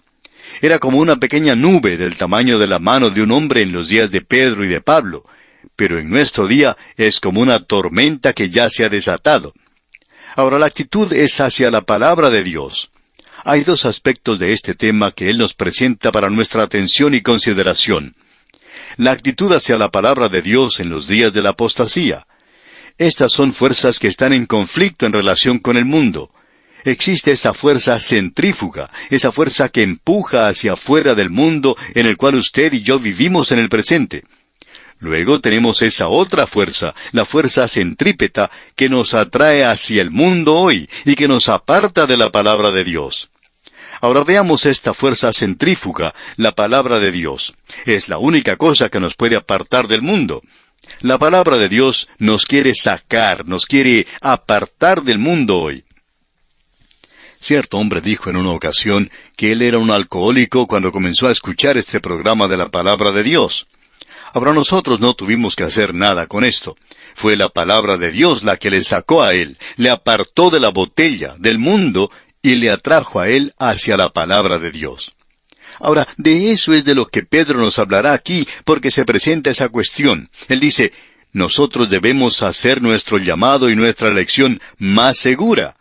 Era como una pequeña nube del tamaño de la mano de un hombre en los días de Pedro y de Pablo. Pero en nuestro día es como una tormenta que ya se ha desatado. Ahora la actitud es hacia la palabra de Dios. Hay dos aspectos de este tema que Él nos presenta para nuestra atención y consideración. La actitud hacia la palabra de Dios en los días de la apostasía. Estas son fuerzas que están en conflicto en relación con el mundo. Existe esa fuerza centrífuga, esa fuerza que empuja hacia afuera del mundo en el cual usted y yo vivimos en el presente. Luego tenemos esa otra fuerza, la fuerza centrípeta, que nos atrae hacia el mundo hoy y que nos aparta de la palabra de Dios. Ahora veamos esta fuerza centrífuga, la palabra de Dios. Es la única cosa que nos puede apartar del mundo. La palabra de Dios nos quiere sacar, nos quiere apartar del mundo hoy. Cierto hombre dijo en una ocasión que él era un alcohólico cuando comenzó a escuchar este programa de la palabra de Dios. Ahora nosotros no tuvimos que hacer nada con esto. Fue la palabra de Dios la que le sacó a él, le apartó de la botella, del mundo, y le atrajo a él hacia la palabra de Dios. Ahora, de eso es de lo que Pedro nos hablará aquí, porque se presenta esa cuestión. Él dice, nosotros debemos hacer nuestro llamado y nuestra elección más segura.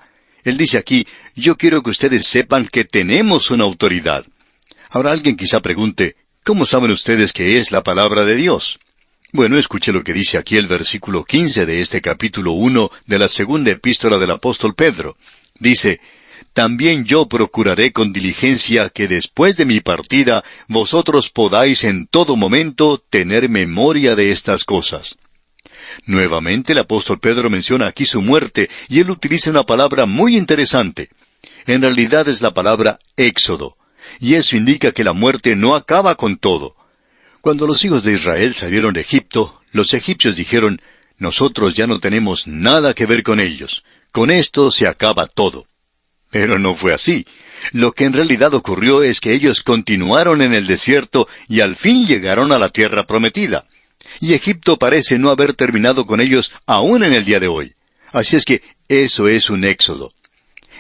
Él dice aquí, yo quiero que ustedes sepan que tenemos una autoridad. Ahora alguien quizá pregunte, ¿cómo saben ustedes que es la palabra de Dios? Bueno, escuche lo que dice aquí el versículo 15 de este capítulo 1 de la segunda epístola del apóstol Pedro. Dice, también yo procuraré con diligencia que después de mi partida vosotros podáis en todo momento tener memoria de estas cosas. Nuevamente el apóstol Pedro menciona aquí su muerte y él utiliza una palabra muy interesante. En realidad es la palabra éxodo. Y eso indica que la muerte no acaba con todo. Cuando los hijos de Israel salieron de Egipto, los egipcios dijeron, nosotros ya no tenemos nada que ver con ellos. Con esto se acaba todo. Pero no fue así. Lo que en realidad ocurrió es que ellos continuaron en el desierto y al fin llegaron a la tierra prometida. Y Egipto parece no haber terminado con ellos aún en el día de hoy. Así es que eso es un éxodo.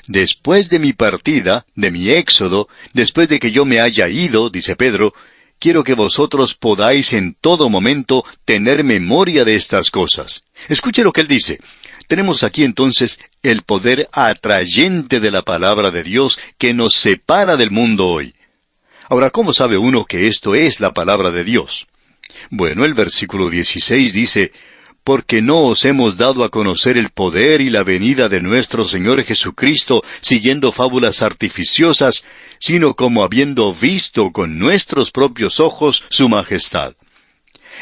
Después de mi partida, de mi éxodo, después de que yo me haya ido, dice Pedro, quiero que vosotros podáis en todo momento tener memoria de estas cosas. Escuche lo que él dice. Tenemos aquí entonces el poder atrayente de la palabra de Dios que nos separa del mundo hoy. Ahora, ¿cómo sabe uno que esto es la palabra de Dios? Bueno, el versículo 16 dice, porque no os hemos dado a conocer el poder y la venida de nuestro Señor Jesucristo siguiendo fábulas artificiosas, sino como habiendo visto con nuestros propios ojos su majestad.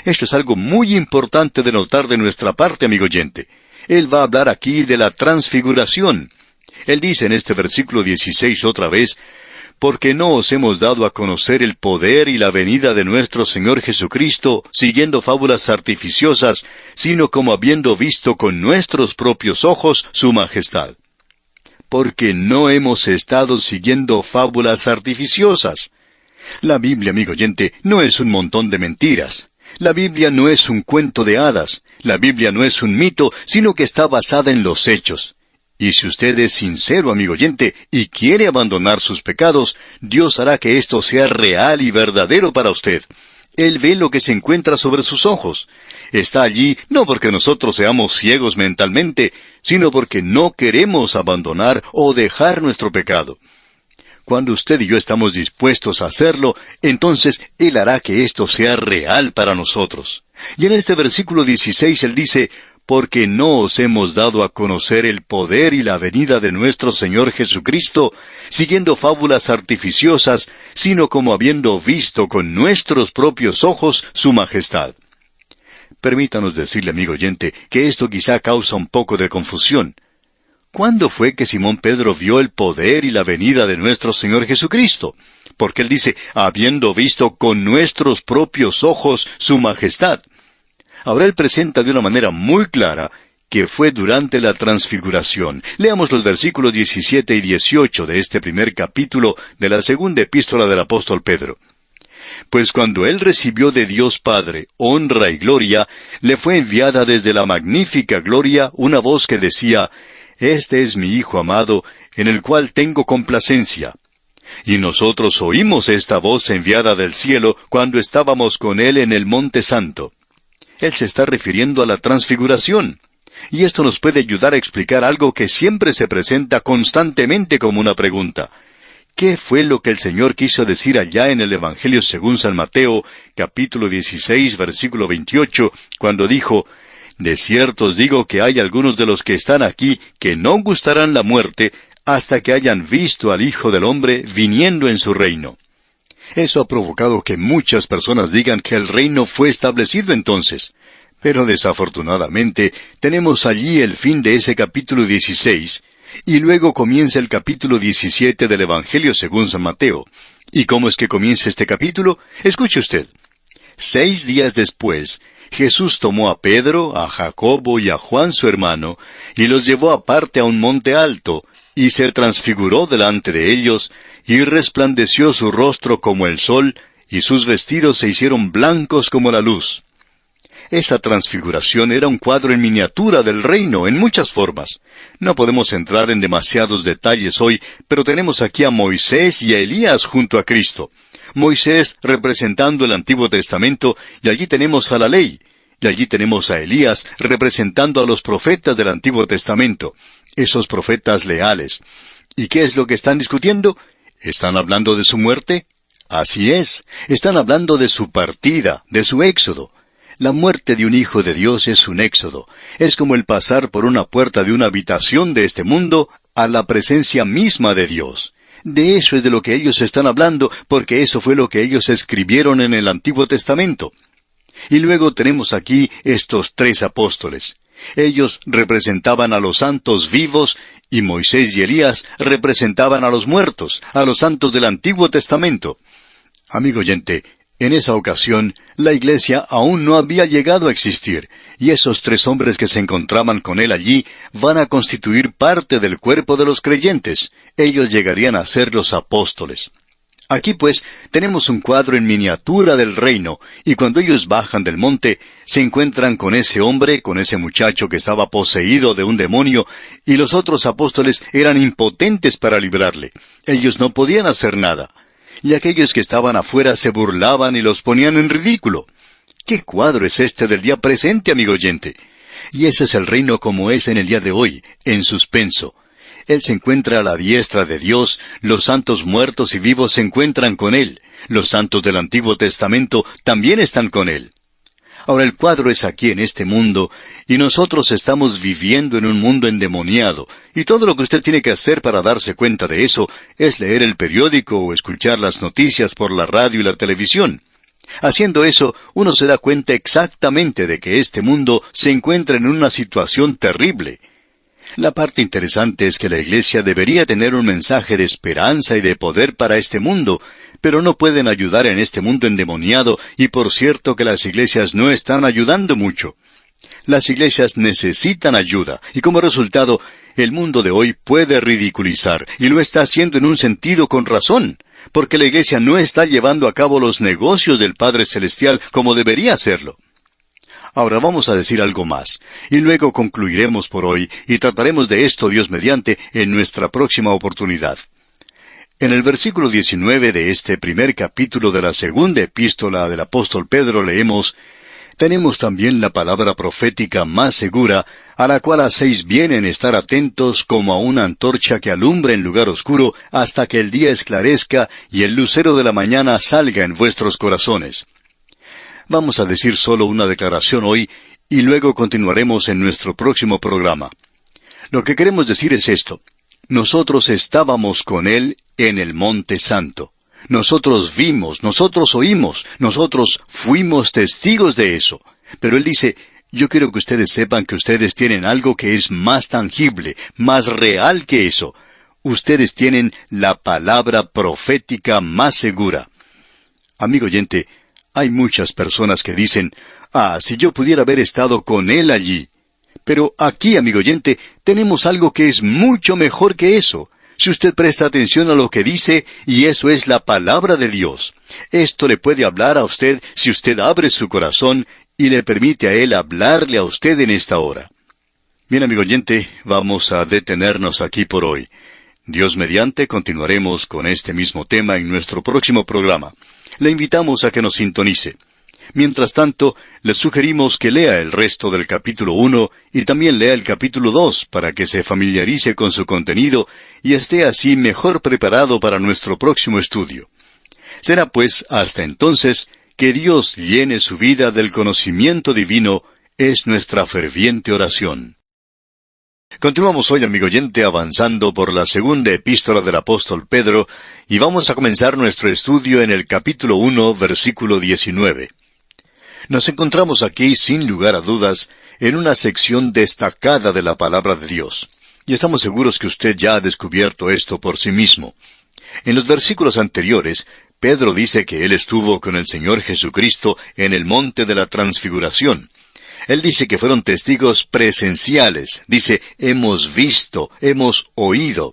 Esto es algo muy importante de notar de nuestra parte, amigo oyente. Él va a hablar aquí de la transfiguración. Él dice en este versículo 16 otra vez, porque no os hemos dado a conocer el poder y la venida de nuestro Señor Jesucristo, siguiendo fábulas artificiosas, sino como habiendo visto con nuestros propios ojos su majestad. Porque no hemos estado siguiendo fábulas artificiosas. La Biblia, amigo oyente, no es un montón de mentiras. La Biblia no es un cuento de hadas. La Biblia no es un mito, sino que está basada en los hechos. Y si usted es sincero, amigo oyente, y quiere abandonar sus pecados, Dios hará que esto sea real y verdadero para usted. Él ve lo que se encuentra sobre sus ojos. Está allí no porque nosotros seamos ciegos mentalmente, sino porque no queremos abandonar o dejar nuestro pecado. Cuando usted y yo estamos dispuestos a hacerlo, entonces Él hará que esto sea real para nosotros. Y en este versículo 16 Él dice, porque no os hemos dado a conocer el poder y la venida de nuestro Señor Jesucristo, siguiendo fábulas artificiosas, sino como habiendo visto con nuestros propios ojos su majestad. Permítanos decirle, amigo oyente, que esto quizá causa un poco de confusión. ¿Cuándo fue que Simón Pedro vio el poder y la venida de nuestro Señor Jesucristo? Porque él dice, habiendo visto con nuestros propios ojos su majestad. Ahora él presenta de una manera muy clara que fue durante la transfiguración. Leamos los versículos 17 y 18 de este primer capítulo de la segunda epístola del apóstol Pedro. Pues cuando él recibió de Dios Padre honra y gloria, le fue enviada desde la magnífica gloria una voz que decía, Este es mi Hijo amado, en el cual tengo complacencia. Y nosotros oímos esta voz enviada del cielo cuando estábamos con él en el Monte Santo. Él se está refiriendo a la transfiguración. Y esto nos puede ayudar a explicar algo que siempre se presenta constantemente como una pregunta. ¿Qué fue lo que el Señor quiso decir allá en el Evangelio según San Mateo, capítulo 16, versículo 28, cuando dijo, De cierto os digo que hay algunos de los que están aquí que no gustarán la muerte hasta que hayan visto al Hijo del Hombre viniendo en su reino. Eso ha provocado que muchas personas digan que el reino fue establecido entonces. Pero desafortunadamente tenemos allí el fin de ese capítulo 16, y luego comienza el capítulo 17 del Evangelio según San Mateo. ¿Y cómo es que comienza este capítulo? Escuche usted. 6 días después, Jesús tomó a Pedro, a Jacobo y a Juan su hermano, y los llevó aparte a un monte alto, y se transfiguró delante de ellos, y resplandeció su rostro como el sol, y sus vestidos se hicieron blancos como la luz. Esa transfiguración era un cuadro en miniatura del reino en muchas formas. No podemos entrar en demasiados detalles hoy, pero tenemos aquí a Moisés y a Elías junto a Cristo. Moisés representando el Antiguo Testamento, y allí tenemos a la ley. Y allí tenemos a Elías representando a los profetas del Antiguo Testamento, esos profetas leales. ¿Y qué es lo que están discutiendo? ¿Están hablando de su muerte? Así es, están hablando de su partida, de su éxodo. La muerte de un hijo de Dios es un éxodo. Es como el pasar por una puerta de una habitación de este mundo a la presencia misma de Dios. De eso es de lo que ellos están hablando, porque eso fue lo que ellos escribieron en el Antiguo Testamento. Y luego tenemos aquí estos 3 apóstoles. Ellos representaban a los santos vivos, y Moisés y Elías representaban a los muertos, a los santos del Antiguo Testamento. Amigo oyente, en esa ocasión, la iglesia aún no había llegado a existir, y esos 3 hombres que se encontraban con él allí van a constituir parte del cuerpo de los creyentes. Ellos llegarían a ser los apóstoles. Aquí pues tenemos un cuadro en miniatura del reino, y cuando ellos bajan del monte, se encuentran con ese hombre, con ese muchacho que estaba poseído de un demonio, y los otros apóstoles eran impotentes para librarle. Ellos no podían hacer nada. Y aquellos que estaban afuera se burlaban y los ponían en ridículo. ¿Qué cuadro es este del día presente, amigo oyente? Y ese es el reino como es en el día de hoy, en suspenso. Él se encuentra a la diestra de Dios, los santos muertos y vivos se encuentran con Él, los santos del Antiguo Testamento también están con Él. Ahora el cuadro es aquí en este mundo, y nosotros estamos viviendo en un mundo endemoniado, y todo lo que usted tiene que hacer para darse cuenta de eso es leer el periódico o escuchar las noticias por la radio y la televisión. Haciendo eso, uno se da cuenta exactamente de que este mundo se encuentra en una situación terrible. La parte interesante es que la Iglesia debería tener un mensaje de esperanza y de poder para este mundo, pero no pueden ayudar en este mundo endemoniado, y por cierto que las iglesias no están ayudando mucho. Las iglesias necesitan ayuda, y como resultado, el mundo de hoy puede ridiculizar, y lo está haciendo en un sentido con razón, porque la iglesia no está llevando a cabo los negocios del Padre Celestial como debería hacerlo. Ahora vamos a decir algo más, y luego concluiremos por hoy, y trataremos de esto, Dios mediante, en nuestra próxima oportunidad. En el versículo 19 de este primer capítulo de la segunda epístola del apóstol Pedro leemos: tenemos también la palabra profética más segura, a la cual hacéis bien en estar atentos como a una antorcha que alumbra en lugar oscuro hasta que el día esclarezca y el lucero de la mañana salga en vuestros corazones. Vamos a decir solo una declaración hoy, y luego continuaremos en nuestro próximo programa. Lo que queremos decir es esto: nosotros estábamos con Él en el Monte Santo. Nosotros vimos, nosotros oímos, nosotros fuimos testigos de eso. Pero Él dice: yo quiero que ustedes sepan que ustedes tienen algo que es más tangible, más real que eso. Ustedes tienen la palabra profética más segura. Amigo oyente, hay muchas personas que dicen: si yo pudiera haber estado con Él allí. Pero aquí, amigo oyente, tenemos algo que es mucho mejor que eso. Si usted presta atención a lo que dice, y eso es la palabra de Dios. Esto le puede hablar a usted si usted abre su corazón y le permite a Él hablarle a usted en esta hora. Bien, amigo oyente, vamos a detenernos aquí por hoy. Dios mediante, continuaremos con este mismo tema en nuestro próximo programa. Le invitamos a que nos sintonice. Mientras tanto, le sugerimos que lea el resto del capítulo 1 y también lea el capítulo 2 para que se familiarice con su contenido y esté así mejor preparado para nuestro próximo estudio. Será pues hasta entonces que Dios llene su vida del conocimiento divino, es nuestra ferviente oración. Continuamos hoy, amigo oyente, avanzando por la segunda epístola del apóstol Pedro, y vamos a comenzar nuestro estudio en el capítulo 1, versículo 19. Nos encontramos aquí, sin lugar a dudas, en una sección destacada de la palabra de Dios. Y estamos seguros que usted ya ha descubierto esto por sí mismo. En los versículos anteriores, Pedro dice que él estuvo con el Señor Jesucristo en el monte de la transfiguración. Él dice que fueron testigos presenciales. Dice, hemos visto, hemos oído.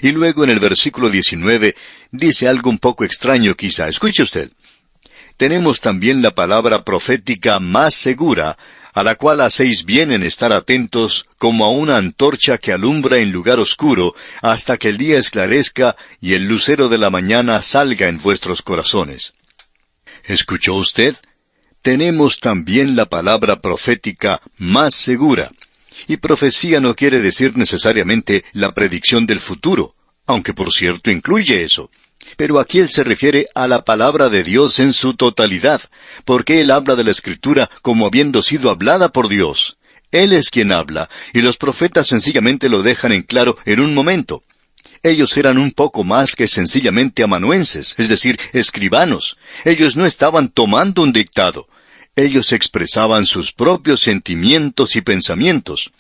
Y luego en el versículo 19 dice algo un poco extraño quizá. Escuche usted. Tenemos también la palabra profética más segura, a la cual hacéis bien en estar atentos como a una antorcha que alumbra en lugar oscuro, hasta que el día esclarezca y el lucero de la mañana salga en vuestros corazones. ¿Escuchó usted? Tenemos también la palabra profética más segura. Y profecía no quiere decir necesariamente la predicción del futuro, aunque por cierto incluye eso. Pero aquí él se refiere a la palabra de Dios en su totalidad, porque él habla de la Escritura como habiendo sido hablada por Dios. Él es quien habla, y los profetas sencillamente lo dejan en claro en un momento. Ellos eran un poco más que sencillamente amanuenses, es decir, escribanos. Ellos no estaban tomando un dictado. Ellos expresaban sus propios sentimientos y pensamientos.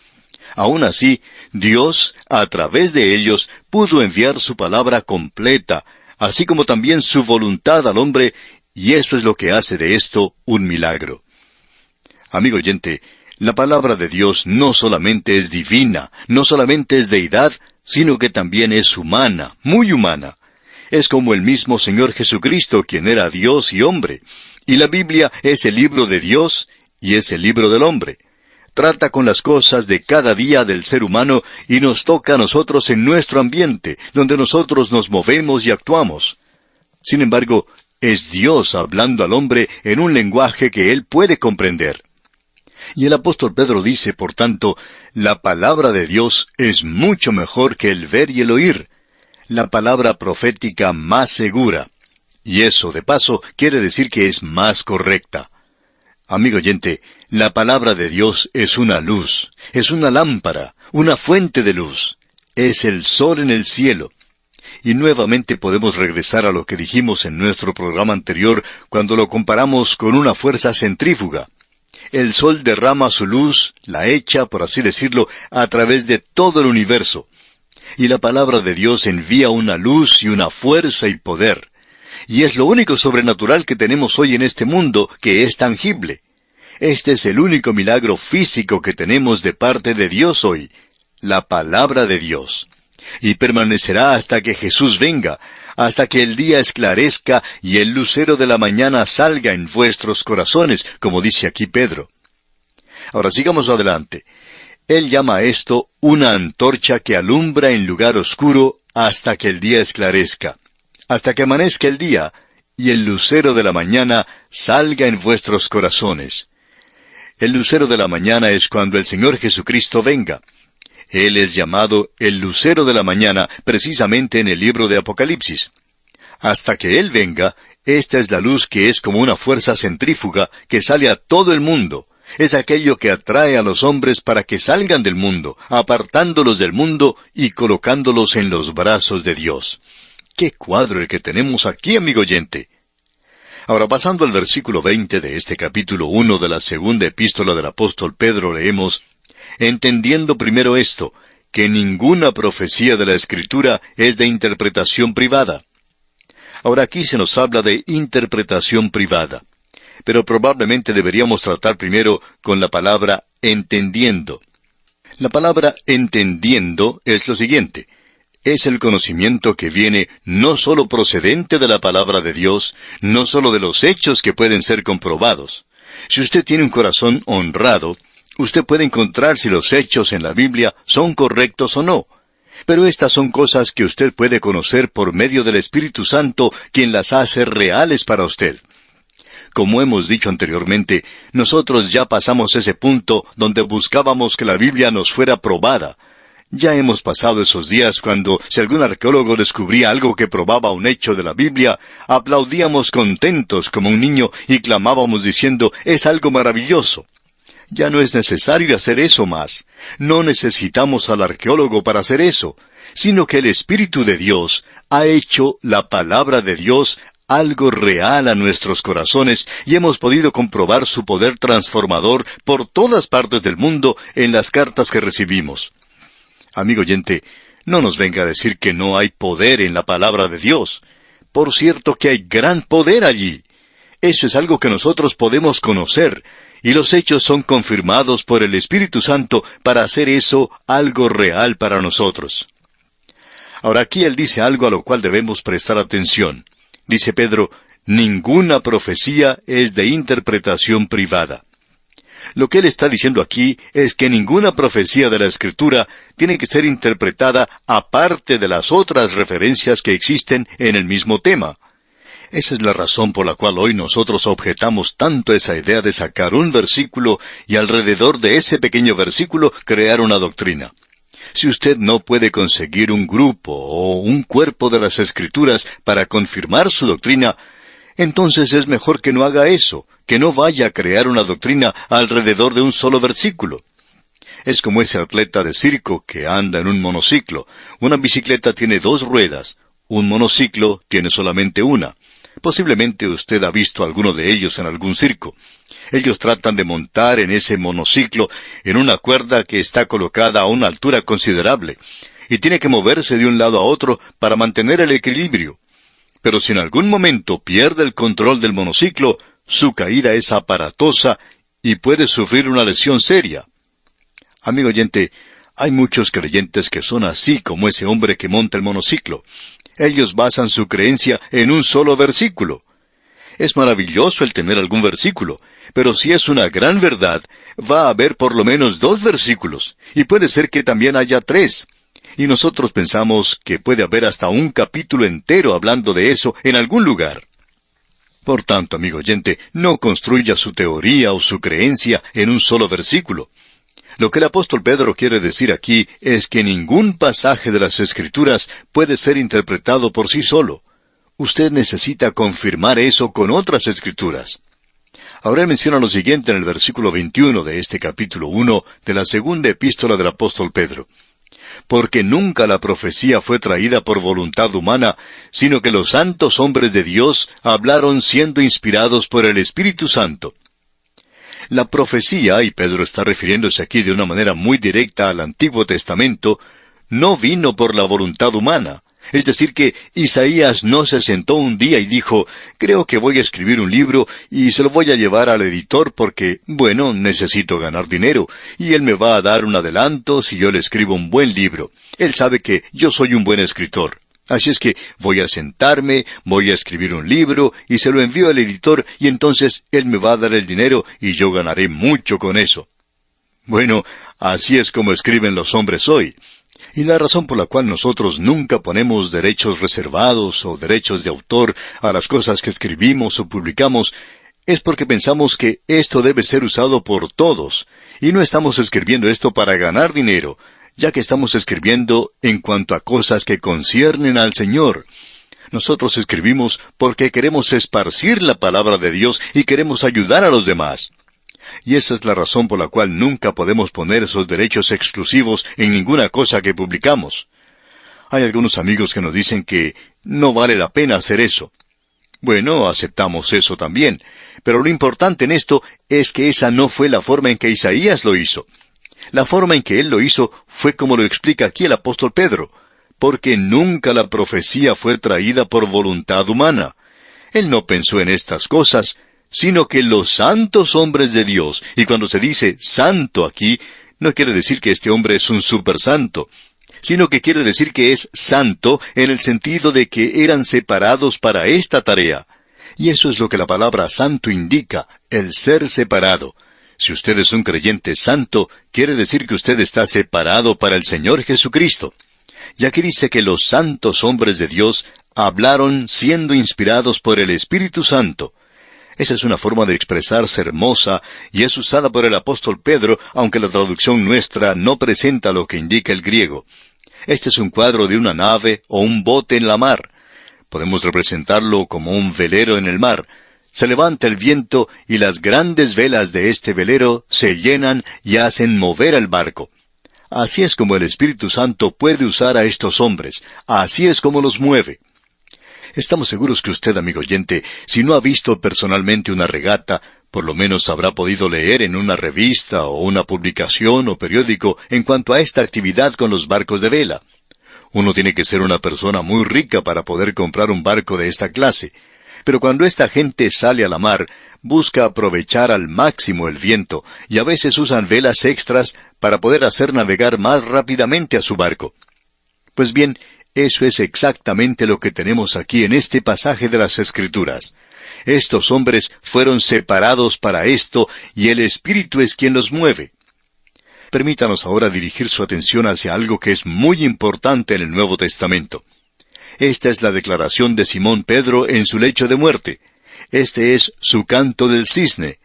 Aún así, Dios, a través de ellos, pudo enviar su palabra completa, así como también su voluntad al hombre, y eso es lo que hace de esto un milagro. Amigo oyente, la palabra de Dios no solamente es divina, no solamente es deidad, sino que también es humana, muy humana. Es como el mismo Señor Jesucristo, quien era Dios y hombre. Y la Biblia es el libro de Dios y es el libro del hombre. Trata con las cosas de cada día del ser humano y nos toca a nosotros en nuestro ambiente, donde nosotros nos movemos y actuamos. Sin embargo, es Dios hablando al hombre en un lenguaje que él puede comprender. Y el apóstol Pedro dice, por tanto, la palabra de Dios es mucho mejor que el ver y el oír, la palabra profética más segura. Y eso, de paso, quiere decir que es más correcta. Amigo oyente, la palabra de Dios es una luz, es una lámpara, una fuente de luz. Es el sol en el cielo. Y nuevamente podemos regresar a lo que dijimos en nuestro programa anterior cuando lo comparamos con una fuerza centrífuga. El sol derrama su luz, la echa, por así decirlo, a través de todo el universo. Y la palabra de Dios envía una luz y una fuerza y poder. Y es lo único sobrenatural que tenemos hoy en este mundo que es tangible. Este es el único milagro físico que tenemos de parte de Dios hoy, la palabra de Dios. Y permanecerá hasta que Jesús venga, hasta que el día esclarezca y el lucero de la mañana salga en vuestros corazones, como dice aquí Pedro. Ahora sigamos adelante. Él llama a esto una antorcha que alumbra en lugar oscuro hasta que el día esclarezca, hasta que amanezca el día y el lucero de la mañana salga en vuestros corazones. El lucero de la mañana es cuando el Señor Jesucristo venga. Él es llamado el lucero de la mañana precisamente en el libro de Apocalipsis. Hasta que Él venga, esta es la luz que es como una fuerza centrífuga que sale a todo el mundo. Es aquello que atrae a los hombres para que salgan del mundo, apartándolos del mundo y colocándolos en los brazos de Dios. ¡Qué cuadro el que tenemos aquí, amigo oyente! Ahora, pasando al versículo 20 de este capítulo 1 de la segunda epístola del apóstol Pedro, leemos, entendiendo primero esto, que ninguna profecía de la Escritura es de interpretación privada. Ahora aquí se nos habla de interpretación privada, pero probablemente deberíamos tratar primero con la palabra entendiendo. La palabra entendiendo es lo siguiente. Es el conocimiento que viene no sólo procedente de la palabra de Dios, no sólo de los hechos que pueden ser comprobados. Si usted tiene un corazón honrado, usted puede encontrar si los hechos en la Biblia son correctos o no. Pero estas son cosas que usted puede conocer por medio del Espíritu Santo, quien las hace reales para usted. Como hemos dicho anteriormente, nosotros ya pasamos ese punto donde buscábamos que la Biblia nos fuera probada. Ya hemos pasado esos días cuando, si algún arqueólogo descubría algo que probaba un hecho de la Biblia, aplaudíamos contentos como un niño y clamábamos diciendo, es algo maravilloso. Ya no es necesario hacer eso más. No necesitamos al arqueólogo para hacer eso, sino que el Espíritu de Dios ha hecho la palabra de Dios algo real a nuestros corazones y hemos podido comprobar su poder transformador por todas partes del mundo en las cartas que recibimos. Amigo oyente, no nos venga a decir que no hay poder en la palabra de Dios. Por cierto que hay gran poder allí. Eso es algo que nosotros podemos conocer, y los hechos son confirmados por el Espíritu Santo para hacer eso algo real para nosotros. Ahora aquí él dice algo a lo cual debemos prestar atención. Dice Pedro, ninguna profecía es de interpretación privada. Lo que él está diciendo aquí es que ninguna profecía de la Escritura tiene que ser interpretada aparte de las otras referencias que existen en el mismo tema. Esa es la razón por la cual hoy nosotros objetamos tanto esa idea de sacar un versículo y alrededor de ese pequeño versículo crear una doctrina. Si usted no puede conseguir un grupo o un cuerpo de las Escrituras para confirmar su doctrina, entonces es mejor que no haga eso, que no vaya a crear una doctrina alrededor de un solo versículo. Es como ese atleta de circo que anda en un monociclo. Una bicicleta tiene 2 ruedas, un monociclo tiene solamente una. Posiblemente usted ha visto alguno de ellos en algún circo. Ellos tratan de montar en ese monociclo en una cuerda que está colocada a una altura considerable, y tiene que moverse de un lado a otro para mantener el equilibrio. Pero si en algún momento pierde el control del monociclo, su caída es aparatosa y puede sufrir una lesión seria. Amigo oyente, hay muchos creyentes que son así como ese hombre que monta el monociclo. Ellos basan su creencia en un solo versículo. Es maravilloso el tener algún versículo, pero si es una gran verdad, va a haber por lo menos 2 versículos, y puede ser que también haya 3. Y nosotros pensamos que puede haber hasta un capítulo entero hablando de eso en algún lugar. Por tanto, amigo oyente, no construya su teoría o su creencia en un solo versículo. Lo que el apóstol Pedro quiere decir aquí es que ningún pasaje de las Escrituras puede ser interpretado por sí solo. Usted necesita confirmar eso con otras Escrituras. Ahora él menciona lo siguiente en el versículo 21 de este capítulo 1 de la segunda epístola del apóstol Pedro. Porque nunca la profecía fue traída por voluntad humana, sino que los santos hombres de Dios hablaron siendo inspirados por el Espíritu Santo. La profecía, y Pedro está refiriéndose aquí de una manera muy directa al Antiguo Testamento, no vino por la voluntad humana. Es decir que Isaías no se sentó un día y dijo, creo que voy a escribir un libro y se lo voy a llevar al editor porque, bueno, necesito ganar dinero, y él me va a dar un adelanto si yo le escribo un buen libro. Él sabe que yo soy un buen escritor. Así es que voy a sentarme, voy a escribir un libro y se lo envío al editor y entonces él me va a dar el dinero y yo ganaré mucho con eso. Bueno, así es como escriben los hombres hoy. Y la razón por la cual nosotros nunca ponemos derechos reservados o derechos de autor a las cosas que escribimos o publicamos es porque pensamos que esto debe ser usado por todos, y no estamos escribiendo esto para ganar dinero, ya que estamos escribiendo en cuanto a cosas que conciernen al Señor. Nosotros escribimos porque queremos esparcir la palabra de Dios y queremos ayudar a los demás. Y esa es la razón por la cual nunca podemos poner esos derechos exclusivos en ninguna cosa que publicamos. Hay algunos amigos que nos dicen que no vale la pena hacer eso. Bueno, aceptamos eso también, pero lo importante en esto es que esa no fue la forma en que Isaías lo hizo. La forma en que él lo hizo fue como lo explica aquí el apóstol Pedro, porque nunca la profecía fue traída por voluntad humana. Él no pensó en estas cosas, sino que los santos hombres de Dios, y cuando se dice santo aquí, no quiere decir que este hombre es un supersanto, sino que quiere decir que es santo en el sentido de que eran separados para esta tarea. Y eso es lo que la palabra santo indica, el ser separado. Si usted es un creyente santo, quiere decir que usted está separado para el Señor Jesucristo. Y aquí dice que los santos hombres de Dios hablaron siendo inspirados por el Espíritu Santo. Esa es una forma de expresarse hermosa y es usada por el apóstol Pedro, aunque la traducción nuestra no presenta lo que indica el griego. Este es un cuadro de una nave o un bote en la mar. Podemos representarlo como un velero en el mar. Se levanta el viento y las grandes velas de este velero se llenan y hacen mover el barco. Así es como el Espíritu Santo puede usar a estos hombres. Así es como los mueve. Estamos seguros que usted, amigo oyente, si no ha visto personalmente una regata, por lo menos habrá podido leer en una revista o una publicación o periódico en cuanto a esta actividad con los barcos de vela. Uno tiene que ser una persona muy rica para poder comprar un barco de esta clase. Pero cuando esta gente sale a la mar, busca aprovechar al máximo el viento, y a veces usan velas extras para poder hacer navegar más rápidamente a su barco. Pues bien, eso es exactamente lo que tenemos aquí en este pasaje de las Escrituras. Estos hombres fueron separados para esto, y el Espíritu es quien los mueve. Permítanos ahora dirigir su atención hacia algo que es muy importante en el Nuevo Testamento. Esta es la declaración de Simón Pedro en su lecho de muerte. Este es su canto del cisne.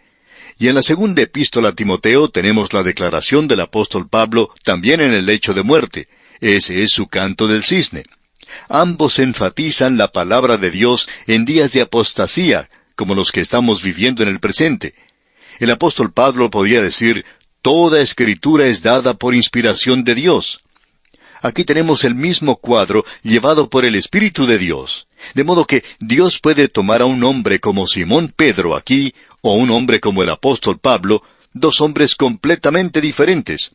Y en la segunda epístola a Timoteo tenemos la declaración del apóstol Pablo también en el lecho de muerte. Ese es su canto del cisne. Ambos enfatizan la palabra de Dios en días de apostasía, como los que estamos viviendo en el presente. El apóstol Pablo podría decir, toda escritura es dada por inspiración de Dios. Aquí tenemos el mismo cuadro llevado por el Espíritu de Dios. De modo que Dios puede tomar a un hombre como Simón Pedro aquí, o un hombre como el apóstol Pablo, dos hombres completamente diferentes.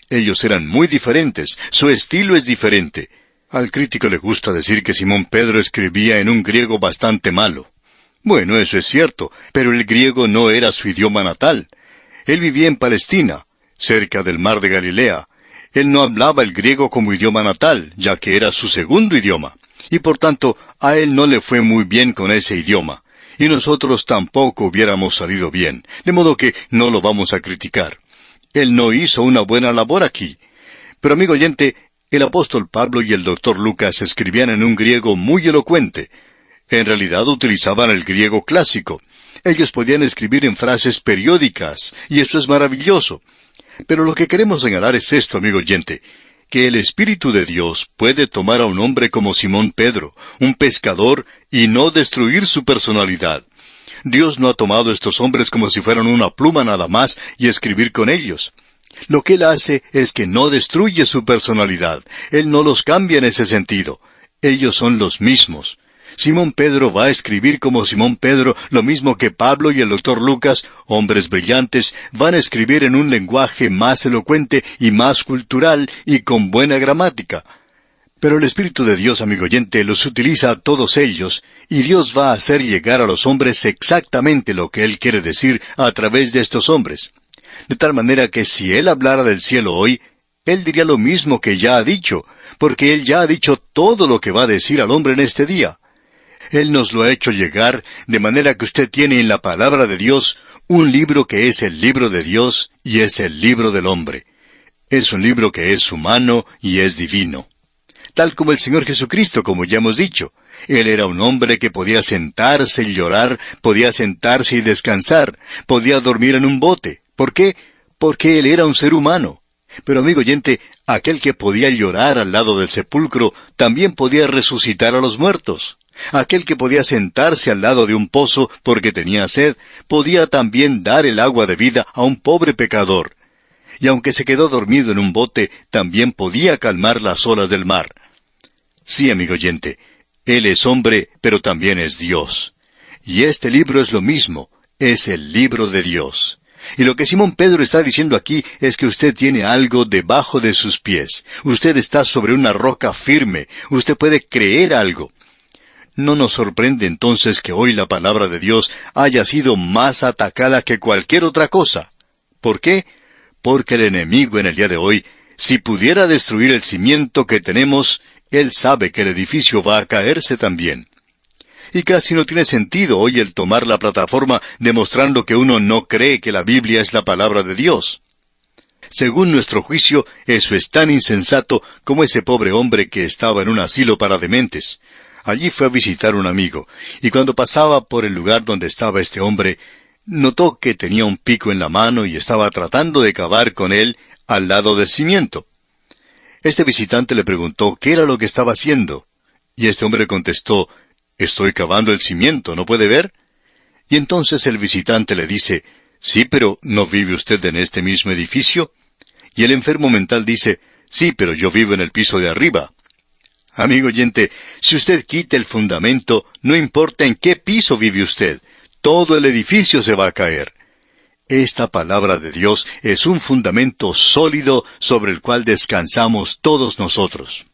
Ellos eran muy diferentes, su estilo es diferente. Al crítico le gusta decir que Simón Pedro escribía en un griego bastante malo. Bueno, eso es cierto, pero el griego no era su idioma natal. Él vivía en Palestina, cerca del mar de Galilea. Él no hablaba el griego como idioma natal, ya que era su segundo idioma. Y por tanto, a él no le fue muy bien con ese idioma. Y nosotros tampoco hubiéramos salido bien, de modo que no lo vamos a criticar. Él no hizo una buena labor aquí. Pero amigo oyente, el apóstol Pablo y el doctor Lucas escribían en un griego muy elocuente. En realidad utilizaban el griego clásico. Ellos podían escribir en frases periódicas, y eso es maravilloso. Pero lo que queremos señalar es esto, amigo oyente, que el Espíritu de Dios puede tomar a un hombre como Simón Pedro, un pescador, y no destruir su personalidad. Dios no ha tomado a estos hombres como si fueran una pluma nada más y escribir con ellos. Lo que Él hace es que no destruye su personalidad. Él no los cambia en ese sentido. Ellos son los mismos. Simón Pedro va a escribir como Simón Pedro, lo mismo que Pablo y el doctor Lucas, hombres brillantes, van a escribir en un lenguaje más elocuente y más cultural y con buena gramática. Pero el Espíritu de Dios, amigo oyente, los utiliza a todos ellos, y Dios va a hacer llegar a los hombres exactamente lo que Él quiere decir a través de estos hombres. De tal manera que si Él hablara del cielo hoy, Él diría lo mismo que ya ha dicho, porque Él ya ha dicho todo lo que va a decir al hombre en este día. Él nos lo ha hecho llegar, de manera que usted tiene en la palabra de Dios un libro que es el libro de Dios y es el libro del hombre. Es un libro que es humano y es divino. Tal como el Señor Jesucristo, como ya hemos dicho. Él era un hombre que podía sentarse y llorar, podía sentarse y descansar, podía dormir en un bote. ¿Por qué? Porque Él era un ser humano. Pero amigo oyente, aquel que podía llorar al lado del sepulcro, también podía resucitar a los muertos. Aquel que podía sentarse al lado de un pozo porque tenía sed, podía también dar el agua de vida a un pobre pecador. Y aunque se quedó dormido en un bote, también podía calmar las olas del mar. Sí, amigo oyente, Él es hombre, pero también es Dios. Y este libro es lo mismo, es el libro de Dios. Y lo que Simón Pedro está diciendo aquí es que usted tiene algo debajo de sus pies. Usted está sobre una roca firme, usted puede creer algo. No nos sorprende entonces que hoy la palabra de Dios haya sido más atacada que cualquier otra cosa. ¿Por qué? Porque el enemigo en el día de hoy, si pudiera destruir el cimiento que tenemos, él sabe que el edificio va a caerse también. Y casi no tiene sentido hoy el tomar la plataforma demostrando que uno no cree que la Biblia es la palabra de Dios. Según nuestro juicio, eso es tan insensato como ese pobre hombre que estaba en un asilo para dementes. Allí fue a visitar un amigo, y cuando pasaba por el lugar donde estaba este hombre, notó que tenía un pico en la mano y estaba tratando de cavar con él al lado del cimiento. Este visitante le preguntó qué era lo que estaba haciendo, y este hombre contestó, «Estoy cavando el cimiento, ¿no puede ver?». Y entonces el visitante le dice, «Sí, pero ¿no vive usted en este mismo edificio?» Y el enfermo mental dice, «Sí, pero yo vivo en el piso de arriba». Amigo oyente, si usted quita el fundamento, no importa en qué piso vive usted, todo el edificio se va a caer. Esta palabra de Dios es un fundamento sólido sobre el cual descansamos todos nosotros.